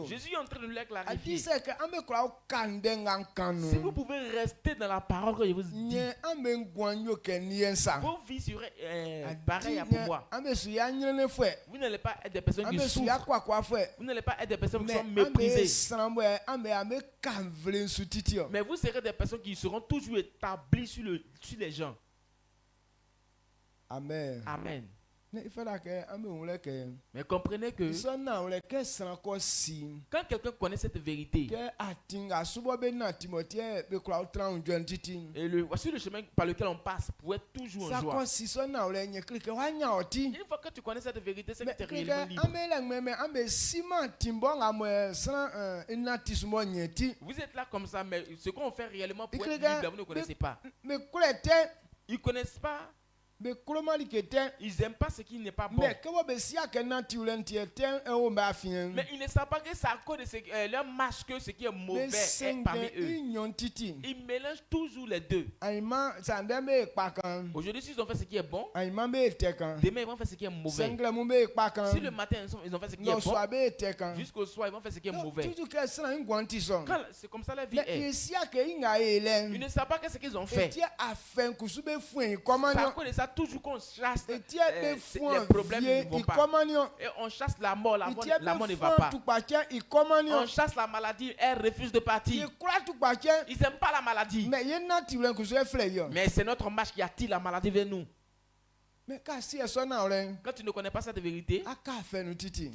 Jésus est en train de leur clarifier. Si vous pouvez rester dans la parole que je vous dis, vos vies seraient pareilles pour moi. Vous n'allez pas être des personnes qui souffrent. Vous n'allez pas être des personnes qui sont méprisées. Mais vous serez des personnes qui seront toujours établies sur les gens. Amen. Amen. Mais comprenez que quand quelqu'un connaît cette vérité, et voici le chemin par lequel on passe pour être toujours en joie. Une fois que tu connais cette vérité, c'est que tu es réellement libre. Vous êtes là comme ça, mais ce qu'on fait réellement pour être libre, vous ne connaissez pas. Ils ne connaissent pas. Ils n'aiment pas ce qui n'est pas bon. Mais ils ne savent pas que c'est à cause de leur marche que ce qui est mauvais est parmi eux. Ils mélangent toujours les deux. Aujourd'hui, s'ils ont fait ce qui est bon, demain ils vont faire ce qui est mauvais. Si le matin ils ont fait ce qui est bon, jusqu'au soir ils vont faire ce qui est mauvais. C'est comme ça la vie est. Ils ne savent pas que ce qu'ils ont fait. C'est à cause de ça toujours qu'on chasse les problèmes ne vont pas. Et on chasse la mort ne va pas. On chasse la maladie, elle refuse de partir. Ils n'aiment pas la maladie. Mais c'est notre marche qui attire la maladie vers nous. Quand tu ne connais pas cette vérité, tu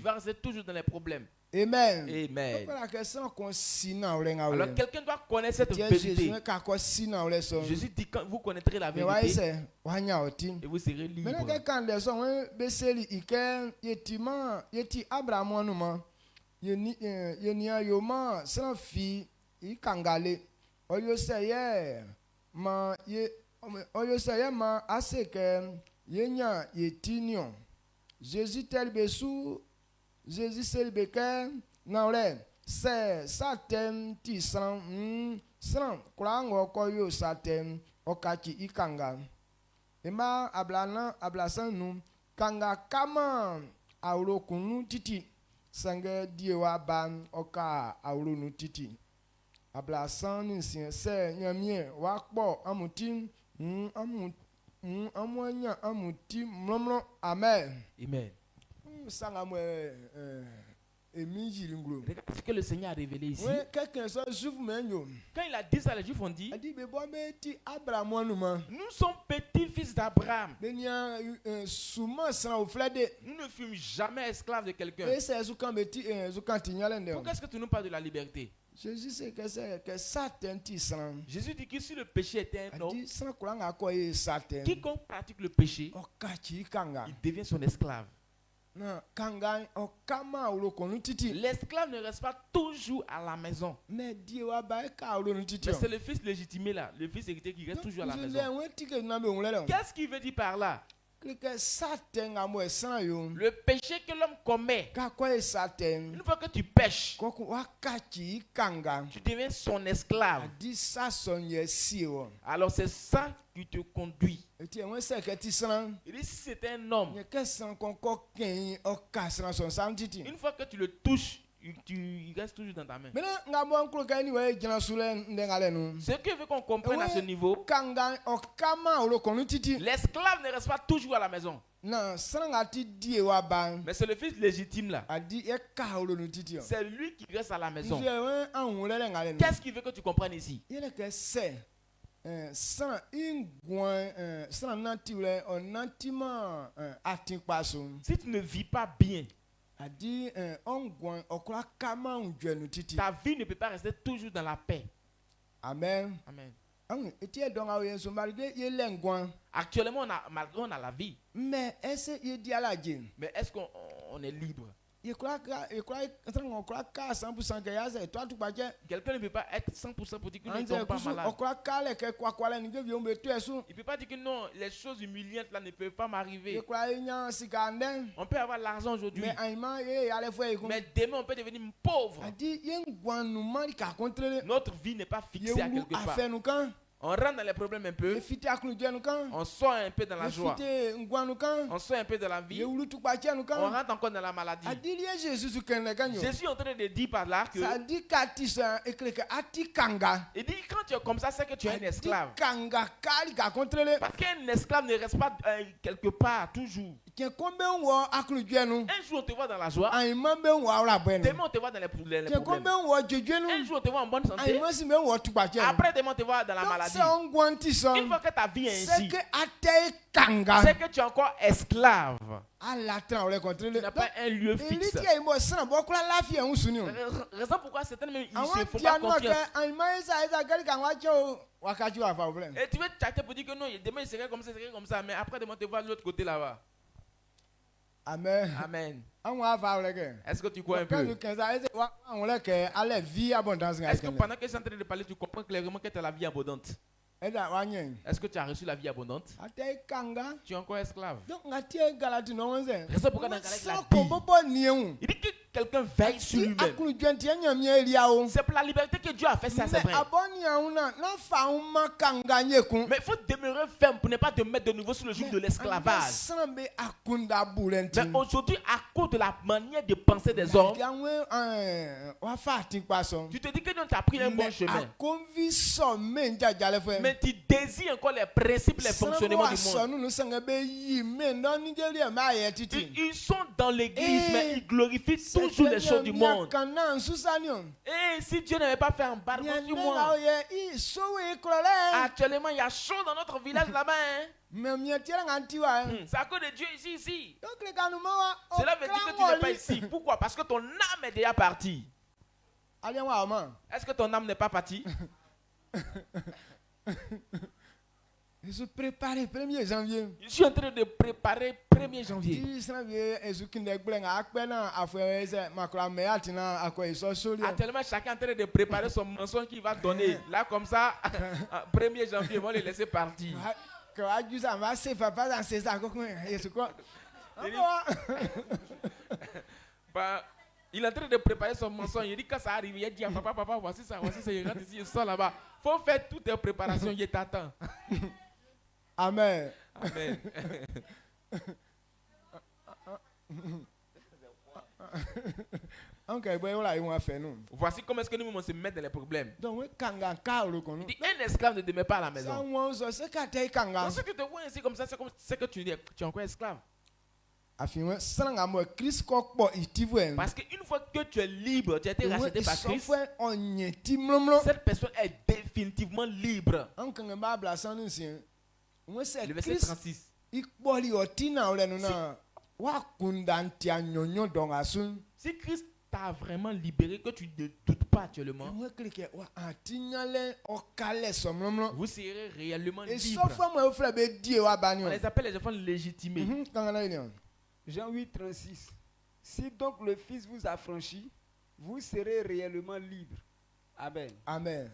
vas rester toujours dans les problèmes. Amen. Amen. Alors quelqu'un doit connaître cette vérité. Jésus dit quand vous connaîtrez la vérité et vous serez libre. Jésus c'est le béquet non le c'est satem ti san san krango koyo satem okati ikanga ema ablasan nu kanga kama auro kunu titi sange diewa ban oka auro nu titi ablasan ni sin se nyamie wa po amuti amuanya amuti mlomlo amen. Amen. Regarde ce que le Seigneur a révélé ici. Quand il a dit ça, les Juifs ont dit: nous sommes petits-fils d'Abraham. Nous ne fûmes jamais esclaves de quelqu'un. Pourquoi est-ce que tu nous parles de la liberté? Jésus dit que si le péché était un homme, quiconque pratique le péché, il devient son esclave. L'esclave ne reste pas toujours à la maison. Mais c'est le fils légitimé là, le fils héritier qui reste toujours à la maison. Qu'est-ce qu'il veut dire par là? Le péché que l'homme commet, une fois que tu pêches, tu deviens son esclave. Alors c'est ça qui te conduit. Il dit si c'est un homme, une fois que tu le touches, il reste toujours dans ta main. Ce que veut qu'on comprenne à ce niveau, l'esclave ne reste pas toujours à la maison. Mais c'est le fils légitime là. C'est lui qui reste à la maison. Qu'est-ce qu'il veut que tu comprennes ici? Si tu ne vis pas bien, ta vie ne peut pas rester toujours dans la paix. Amen. Amen. Actuellement, on a la vie. Mais est-ce qu'on est libre? Quelqu'un ne peut pas être 100% pour dire qu'il ne tombe pas malade. Il ne peut pas dire que non, les choses humiliantes là ne peuvent pas m'arriver. On peut avoir l'argent aujourd'hui, mais demain on peut devenir pauvre. Notre vie n'est pas fixée à quelque part. On rentre dans les problèmes un peu, on sort un peu dans la joie, on sort un peu de la vie, on rentre encore dans la maladie. Jésus est en train de dire par là que il dit quand tu es comme ça, c'est que tu es un esclave. Parce qu'un esclave ne reste pas quelque part toujours. Un jour on te voit dans la joie, demain on te voit dans les problèmes. Un jour on te voit en bonne santé, après demain on te voit dans la maladie. Une fois que ta vie est ainsi, c'est que tu es encore esclave. Tu n'as pas un lieu fixe. Raison pourquoi certains même ils se font pas confiance. Et tu veux chatter pour dire que non, demain il serait comme ça, mais après demain on te voit de l'autre côté là-bas. Amen. Amen. Est-ce que tu crois un peu? Est-ce que pendant que je suis en train de parler, tu comprends clairement que tu as la vie abondante? Est-ce que tu as reçu la vie abondante? Tu es encore esclave. Raison pourquoi dans Galates il dit que quelqu'un veille sur lui-même. C'est pour la liberté que Dieu a fait ça, c'est vrai. Mais il faut demeurer ferme pour ne pas te mettre de nouveau sur le joug de l'esclavage. Mais aujourd'hui, à cause de la manière de penser des hommes, tu te dis que non, tu as pris un bon chemin. Mais tu désires encore les principes, les fonctionnements du monde. Ils sont dans l'église, mais ils glorifient toujours les choses du monde. Et si Dieu n'avait pas fait un embargo sur moi, actuellement il y a chaud dans notre village là-bas. C'est à cause de Dieu ici. Cela veut dire que tu n'es pas ici. Pourquoi? Parce que ton âme est déjà partie. Est-ce que ton âme n'est pas partie? Je suis préparé 1er janvier. Je suis en train de préparer 1er janvier. Actuellement, chacun est en train de préparer son mensonge qu'il va donner. Là, comme ça, 1er janvier, ils vont les laisser partir. Il est en train de préparer son mensonge. Il dit quand ça arrive, il dit papa, voici ça, il rentre ici, il sort là-bas. Il faut faire toutes les préparations, il t'attend. Amen. Amen. Voici comment est-ce que nous se mettre dans les problèmes. Il dit un esclave ne demeure pas à la maison. Donc si tu te vois ainsi comme ça, c'est que tu es encore esclave. Parce qu'une fois que tu es libre, tu as été racheté par Christ, cette personne est définitivement libre. Le verset 36. Si Christ t'a vraiment libéré, que tu ne doutes pas actuellement, vous serez réellement libre. On les appelle les enfants légitimés. Jean 8, 36. Si donc le Fils vous a franchi, vous serez réellement libre. Amen. Amen.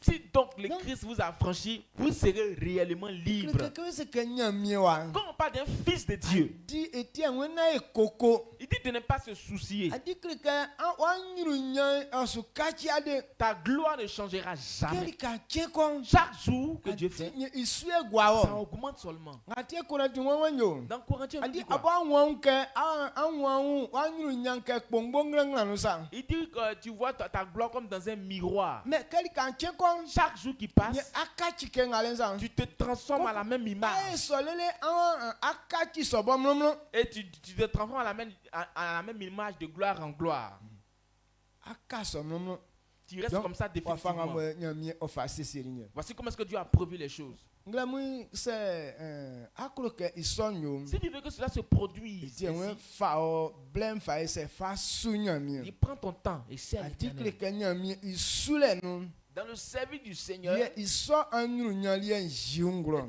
Si donc le Christ vous a franchi, vous serez réellement libre. Quand on parle d'un fils de Dieu, il dit de ne pas se soucier. Ta gloire ne changera jamais. Chaque jour que Dieu fait, ça augmente seulement. Dans Corinthiens, il dit quoi? Il dit que tu vois ta gloire comme dans un miroir. Chaque jour qui passe, tu te transformes à la même image. Et tu te transformes à la même image de gloire en gloire. Tu restes comme ça définitivement. Voici comment est-ce que Dieu a prévu les choses. Si tu veux que cela se produise, il prend ton temps et c'est Dans le service du Seigneur, c'est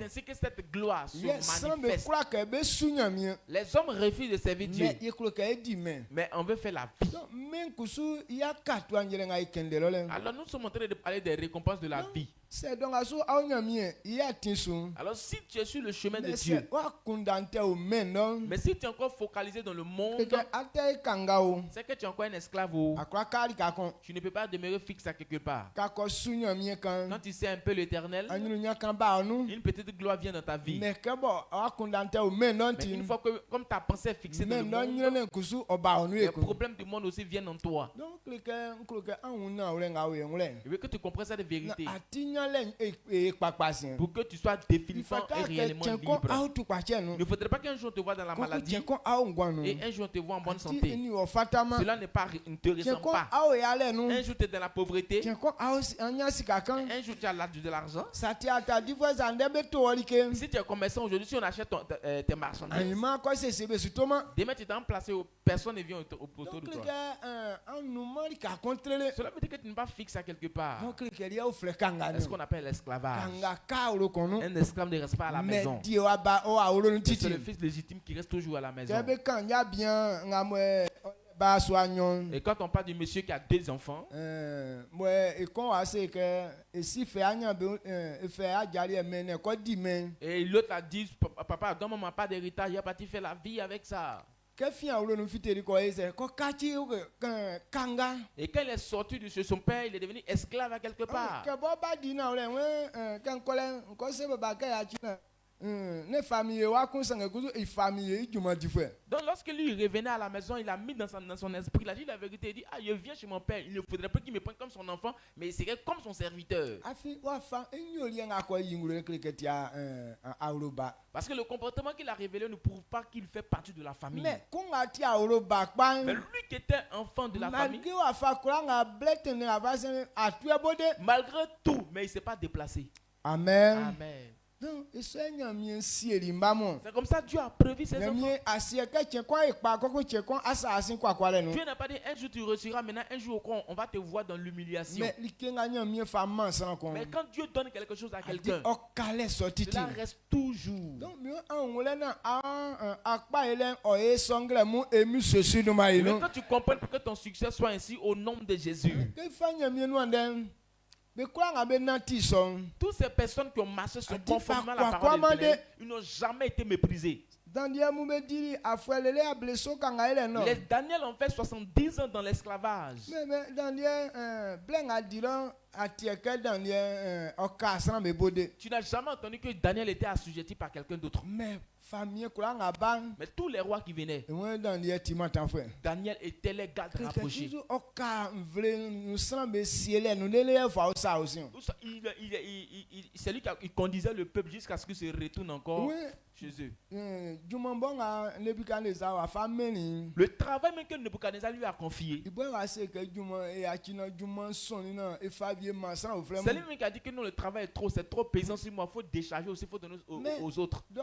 ainsi que cette gloire se manifeste. Les hommes refusent de servir Dieu, mais on veut faire la vie. Alors nous sommes en train de parler des récompenses de la vie. Alors si tu es sur le chemin de Dieu, mais si tu es encore focalisé dans le monde, c'est que tu es encore un esclave. Tu ne peux pas demeurer fixe à quelque part. Quand tu sais un peu l'Éternel, une petite gloire vient dans ta vie. Mais une fois que, comme ta pensée est fixée dans le monde, les problèmes du monde aussi viennent en toi. Je veux que tu comprennes ça de vérité, pour que tu sois définitivement et réellement libre. Il ne faudrait pas qu'un jour on te voit dans la maladie et un jour on te voit en bonne santé. Cela ne te ressemble pas. Un jour tu es dans la pauvreté, un jour tu as de l'argent. Si tu es commerçant aujourd'hui, si on achète tes marchandises, demain tu t'es placé où personne ne vient autour de toi. Cela veut dire que tu n'es pas fixe à quelque part. C'est ce qu'on appelle l'esclavage. Un esclave ne reste pas à la maison. C'est le fils légitime qui reste toujours à la maison. Et quand on parle du monsieur qui a 2 enfants, et l'autre a dit, papa, donne-moi pas d'héritage, il a parti faire la vie avec ça. Et quand il est sorti de chez son père, il est devenu esclave à quelque part. Donc lorsque lui revenait à la maison, il a mis dans son esprit, il a dit la vérité, il dit, ah, je viens chez mon père, il ne faudrait pas qu'il me prenne comme son enfant, mais il serait comme son serviteur. Parce que le comportement qu'il a révélé ne prouve pas qu'il fait partie de la famille. Mais lui qui était enfant de la famille, malgré tout, mais il ne s'est pas déplacé. Amen. Amen. C'est comme ça Dieu a prévu ses enfants. Dieu n'a pas dit un jour tu réussiras, maintenant un jour on va te voir dans l'humiliation. Mais quand Dieu donne quelque chose à quelqu'un, cela reste toujours. Mais quand tu comprends que ton succès soit ainsi au nom de Jésus. Toutes ces personnes qui ont marché sur conformément à la parole de l'Éternel, ils n'ont jamais été méprisés. Les Daniel ont fait 70 ans dans l'esclavage. Tu n'as jamais entendu que Daniel était assujetti par quelqu'un d'autre. Mais tous les rois qui venaient, Daniel était les gardes rapprochés. C'est lui qui conduisait le peuple jusqu'à ce qu'il se retourne encore chez eux. Le travail même que Nebuchadnezzar lui a confié, c'est lui qui a dit que non, le travail est c'est trop pesant sur moi, il faut décharger aussi, il faut donner aux autres. Mais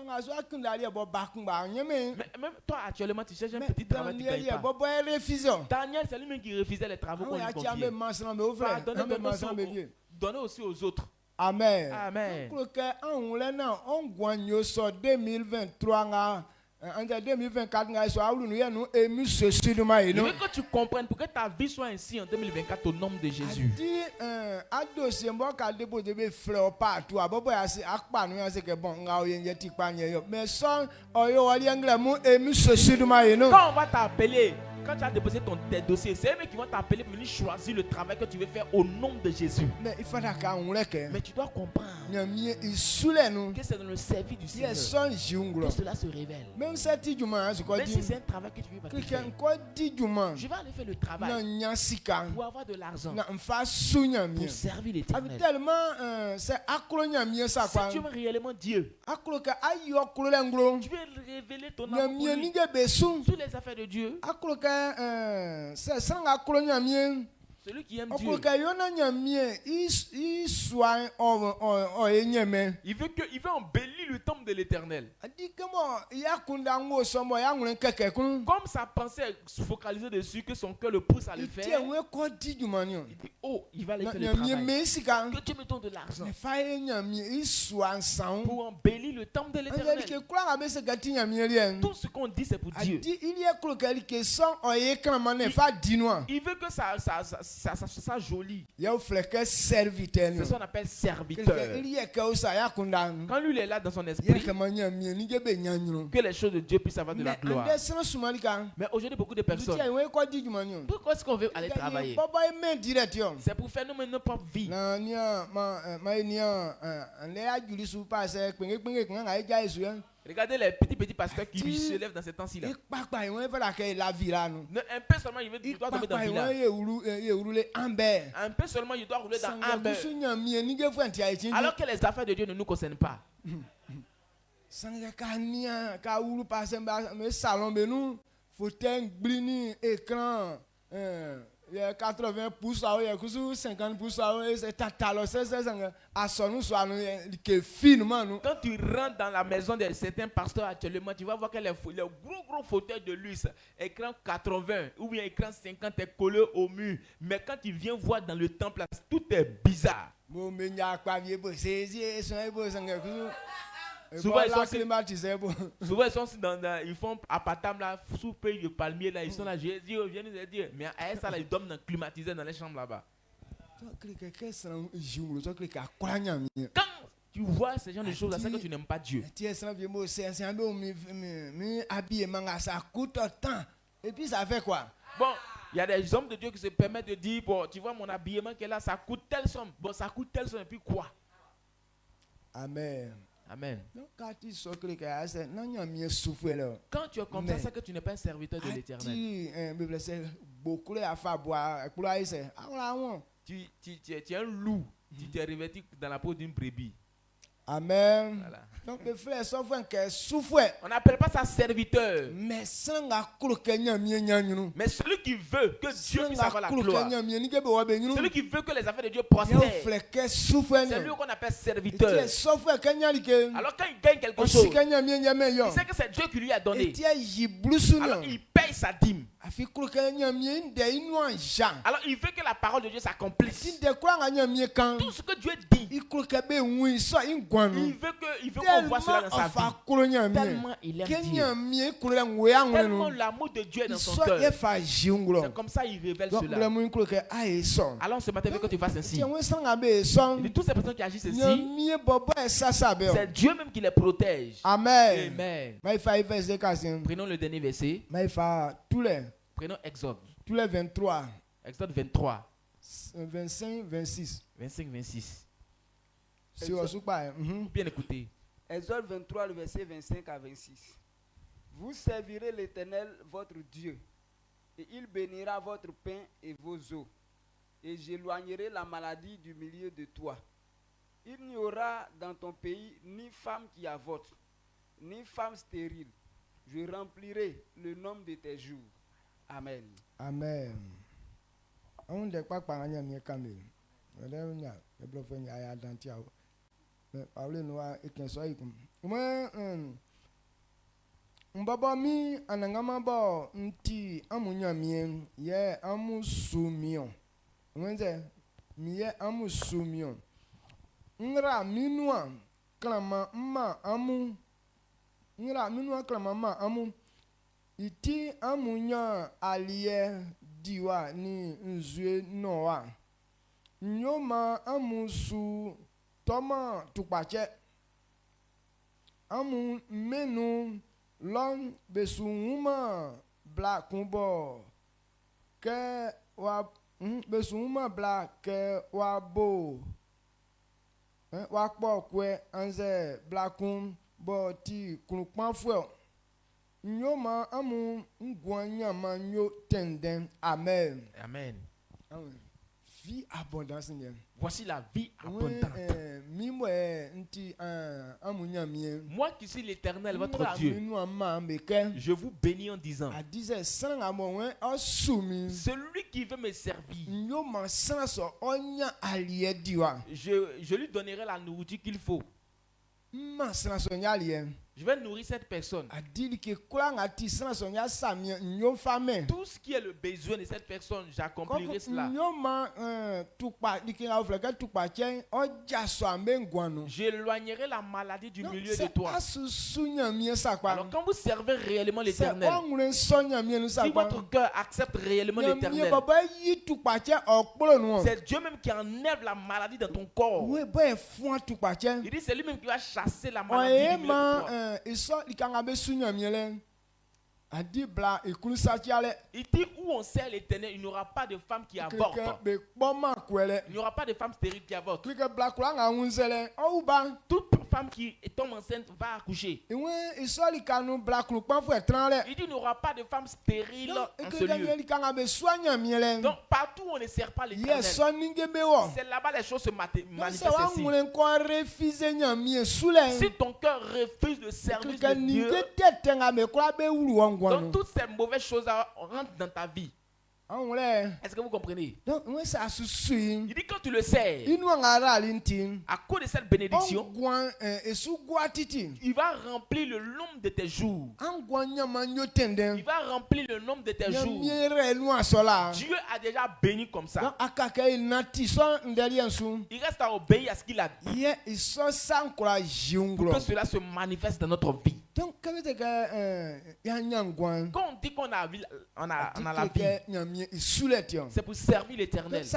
même toi actuellement tu cherches un petit travail, tu ne gagnes pas. Daniel, c'est lui-même qui refusait les travaux qu'on lui confiait. Donner aussi aux autres. Amen. Amen. En 2024, je veux que tu comprennes pour que ta vie soit ainsi en 2024 au nom de Jésus. Quand on va t'appeler, quand tu as déposé tes dossiers, c'est eux qui vont t'appeler pour venir choisir le travail que tu veux faire au nom de Jésus. Mais tu dois comprendre que c'est dans le service du Seigneur que cela se révèle. Même si c'est un travail que tu veux faire, je vais aller faire le travail pour avoir de l'argent, pour servir l'Éternel. Si tu veux réellement Dieu, tu veux révéler ton amour sur les affaires de Dieu. Celui qui aime Dieu. Il veut embellir le temple de l'Éternel. Comme sa pensée est focalisée dessus, que son cœur le pousse à le faire. Il dit, oh, il va aller faire le travail. Que Dieu me donne de l'argent pour embellir le temple de l'Éternel. Tout ce qu'on dit, c'est pour Dieu. Il veut que ça soit joli. C'est ce qu'on appelle serviteur. Quand lui il est là dans son esprit, que les choses de Dieu puissent avoir de la gloire. Mais aujourd'hui, beaucoup de personnes, pourquoi est-ce qu'on veut aller travailler? C'est pour faire nous nos propres vies. Regardez les petits pasteurs qui se lèvent dans ces temps-ci là. Un peu seulement il doit tomber dans le village. Un peu seulement il doit rouler dans Amber. Alors que les affaires de Dieu ne nous concernent pas. Écran. Il y a 80%, il y a 50%, quand tu rentres dans la maison de certains pasteurs actuellement, tu vas voir que les gros fauteuils de luxe, écran 80 ou bien écran 50 est collé au mur. Mais quand tu viens voir dans le temple, tout est bizarre. Souvent ils sont ils font à Patam là, sous pays de palmier là, ils sont là, Jésus vient nous dire, mais à ça là, ils dorment climatisés dans les chambres là-bas. Quand tu vois ce genre de choses là, c'est que tu n'aimes pas Dieu. Et puis ça fait quoi? Bon, il y a des hommes de Dieu qui se permettent de dire, bon, tu vois mon habillement qui est là, ça coûte telle somme. Bon, ça coûte telle somme et puis quoi? Amen. Amen. Quand tu es comme ça, c'est que tu n'es pas un serviteur de l'Éternel. Tu es un loup. Tu t'es revêtu dans la peau d'une brebis. Amen. Voilà. Donc le frère, on n'appelle pas ça serviteur. Mais celui qui veut que Dieu puisse avoir la gloire, celui qui veut que les affaires de Dieu prospèrent, c'est lui qu'on appelle serviteur. Alors quand il gagne quelque chose, il sait que c'est Dieu qui lui a donné. Alors il paye sa dîme. Alors il veut que la parole de Dieu s'accomplisse. Tout ce que Dieu dit, il veut qu'on voit cela dans sa vie. Tellement il aime Dieu. Tellement l'amour de Dieu est dans son cœur. C'est comme ça il révèle cela. Alors ce matin, il veut que tu fasses ainsi. Il dit, toutes ces personnes qui agissent ainsi, c'est Dieu même qui les protège. Amen. Amen. Prenons le dernier verset. Prenons Exode. Tous les 23. Exode 23. 25, 26. 25, 26. Bien écoutez. Exode 23, le verset 25 à 26. Vous servirez l'Éternel, votre Dieu, et il bénira votre pain et vos eaux, et j'éloignerai la maladie du milieu de toi. Il n'y aura dans ton pays ni femme qui avorte, ni femme stérile. Je remplirai le nombre de tes jours. Amen. Amen. Mbaba mi anangama ba nti amunyamie ye amusumion. Mwenze mi ye amusumion. Ngra minua klama ma amu. Ngra minua klama ma amu. Iti amunya aliye diwa ni nzue noa. Nyoma amusu toma tukpache. Amu menu long besuma black kumbo. Ke wa besuma black ke wa bo. Wakpo kwe anze blackum bo ti kunukpan fuel. Nyoma amu ngwanya manyo tenden. Amen. Amen. vie abondance. Voici la vie abondante. Moi qui suis l'Éternel, votre Dieu, je vous bénis en disant, celui qui veut me servir, je lui donnerai la nourriture qu'il faut. Je vais nourrir cette personne. Tout ce qui est le besoin de cette personne, j'accomplirai cela. J'éloignerai la maladie du milieu de toi. Alors quand vous servez réellement l'Éternel, si votre cœur accepte réellement l'Éternel, c'est Dieu même qui enlève la maladie dans ton corps. Il dit c'est lui-même qui va chasser la maladie du milieu de toi. Il dit où on sert l'Éternel, il n'y aura pas de femme qui avorte. Il n'y aura pas de femme stérile qui avorte. Toute femme qui tombe enceinte va accoucher. Il dit il n'y aura pas de femme stérile en ce lieu. Donc partout où on ne sert pas l'Éternel, c'est là-bas les choses se manifestent ici. Si ton cœur refuse de servir de Dieu, donc toutes ces mauvaises choses rentrent dans ta vie. Est-ce que vous comprenez? Il dit quand tu le sers, à cause de cette bénédiction, il va remplir le nombre de tes jours. Il va remplir le nombre de tes jours. Dieu a déjà béni comme ça. Il reste à obéir à ce qu'il a dit pour que cela se manifeste dans notre vie. Quand on dit qu'on a la vie, c'est pour servir l'Éternel. Si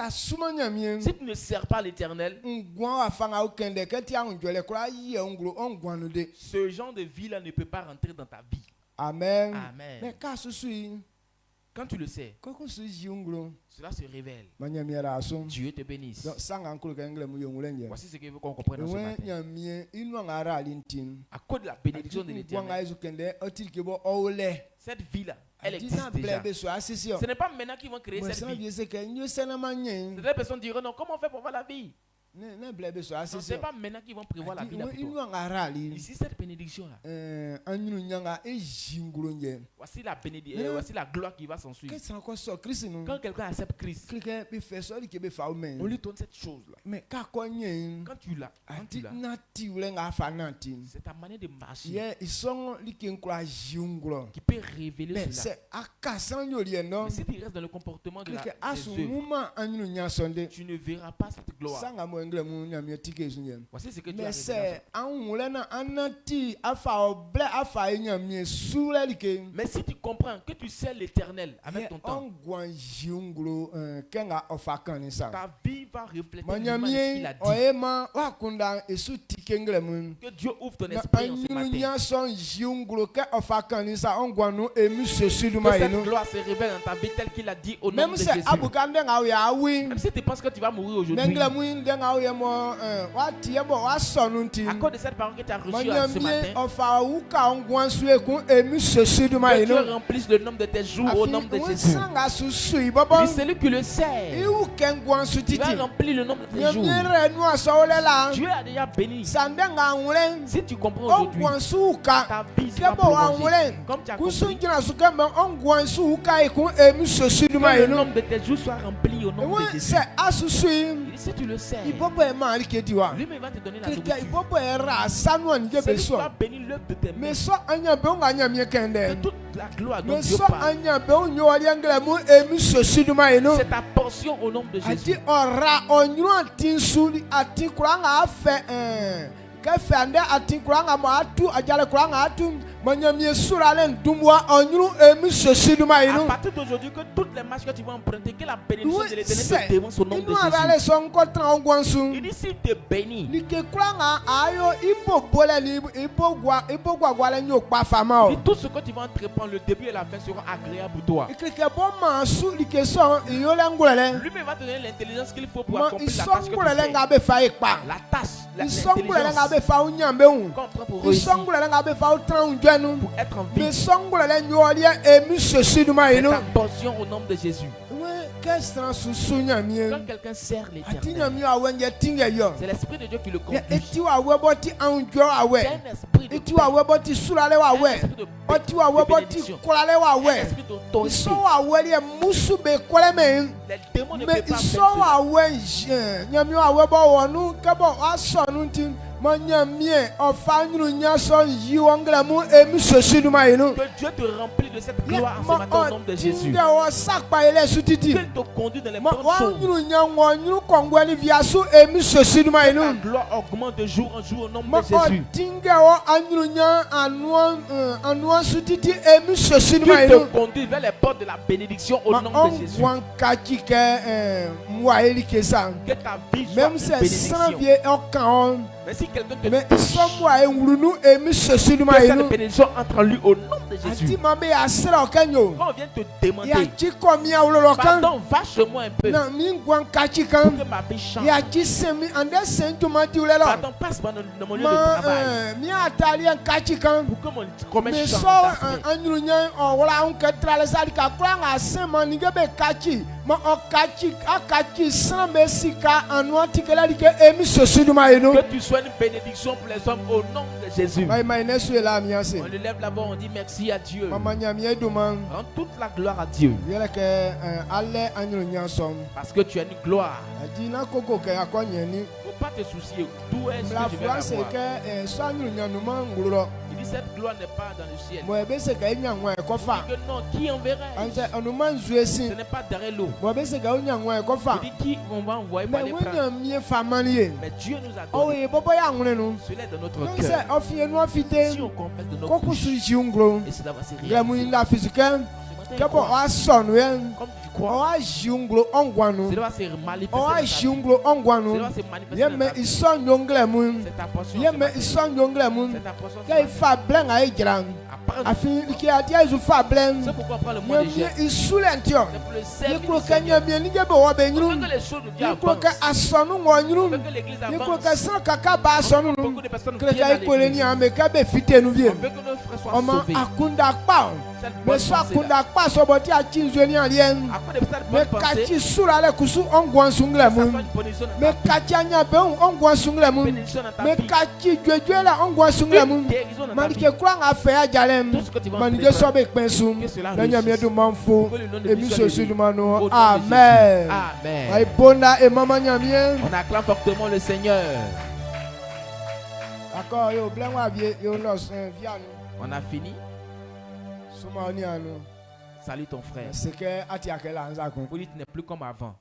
tu ne sers pas l'Éternel, ce genre de vie-là ne peut pas rentrer dans ta vie. Amen. Amen. Quand tu le sais, cela se révèle. Dieu te bénisse. Voici ce qu'il veut qu'on comprenne ce matin. À cause de la bénédiction de l'Éternel, cette vie-là, elle existe déjà. Ce n'est pas maintenant qu'ils vont créer cette vie. Certaines personnes diront non, comment on fait pour voir la vie? Ce n'est pas maintenant qu'ils vont prévoir la vie là. Ici, cette bénédiction-là. Voici la bénédiction, voici la gloire qui va s'en suivre. Quand quelqu'un accepte Christ, on lui donne cette chose-là. Quand tu l'as, c'est ta manière de marcher qui peut révéler cela. Mais si tu restes dans le comportement de des œuvres, tu ne verras pas cette gloire. Voici ce que tu as révélé. Mais si tu comprends que tu sais l'Éternel avec ton temps, ta vie va refléter l'image qu'il a dit. Que Dieu ouvre ton esprit en ce matin. Que cette gloire se révèle dans ta vie telle qu'il a dit au nom de Jésus. Même si tu penses que tu vas mourir aujourd'hui, à cause de cette parole que tu as reçue ce matin, que Dieu remplisse le nombre de tes jours au nom de Jésus. Et celui qui le sait, il va remplir le nombre de tes jours. Dieu a déjà béni. Si tu comprends aujourd'hui, ta vie sera prolongée. Comme tu as compris, que le nombre de tes jours soit rempli au nom de Jésus. Si tu le sais, lui-même va te donner la nourriture. C'est lui qui va bénir l'œuvre de tes mains. Que toute la gloire dont Dieu parle, c'est ta portion au nom de Jésus. À partir d'aujourd'hui, que toutes les marches que tu vas emprunter, que la bénédiction de l'Éternel te dévance au nom de Jésus. Il dit s'il te bénit, il dit tout ce que tu vas entreprendre, le début et la fin seront agréables pour toi. Lui-même va te donner l'intelligence qu'il faut pour accomplir la tâche que tu fais. La tâche, l'intelligence qu'on prend pour réussir, pour être en vie. C'est ta portion au nom de Jésus. Quand quelqu'un sert l'Éternel, c'est l'Esprit de Dieu qui le conduit. C'est un esprit de paix, un esprit de bénédiction, un esprit d'autorité. Les démons ne peuvent pas que Dieu te remplit de cette gloire en ce matin au nom de Jésus. Qu'il te conduit dans les bonnes choses. Que ta gloire augmente de jour en jour au nom de Jésus. Qu'il te conduit vers les portes de la bénédiction au nom de Jésus. Que ta vie soit une bénédiction. Mais si quelqu'un te dit que cette bénédiction entre en lui au nom de Jésus. Quand on vient te demander pardon, va chez moi un peu pour que ma vie change. Pardon, passe-moi dans mon lieu de travail pour que mon commerce change. Que tu sois une bénédiction pour les hommes au nom de Jésus. On le lève là-bas, on dit merci à Dieu. Rends toute la gloire à Dieu. Parce que tu as une gloire. Il ne faut pas te soucier d'où est-ce que je vais avoir. Il dit cette gloire n'est pas dans le ciel. Il dit que non, qui enverrait? Ce n'est pas derrière l'eau. Il dit qui on va envoyer par les bras. Mais Dieu nous a donné. Cela est dans notre cœur. Si on confesse de notre bouche, et cela va se réaliser. Comme tu crois, cela va se manifester. Cela va se manifester. C'est ta portion. C'est ta portion. C'est pourquoi on prend le mot de geste. C'est pour le service du Seigneur. On veut que les choses de Dieu avancent. On veut que l'église avance. Beaucoup de personnes viennent à l'église. On veut que nos frères soient sauvés. Cette bonne pensée là. Après de cette bonne pensée, ça soit une bénédiction dans ta vie. Une guérison dans ta vie. Tout ce que tu vas faire, que cela réussisse. Pour que le nom de Jésus. Amen. Amen. On acclame fortement le Seigneur. On a fini. Salut ton frère. Vous dites, tu n'es plus comme avant.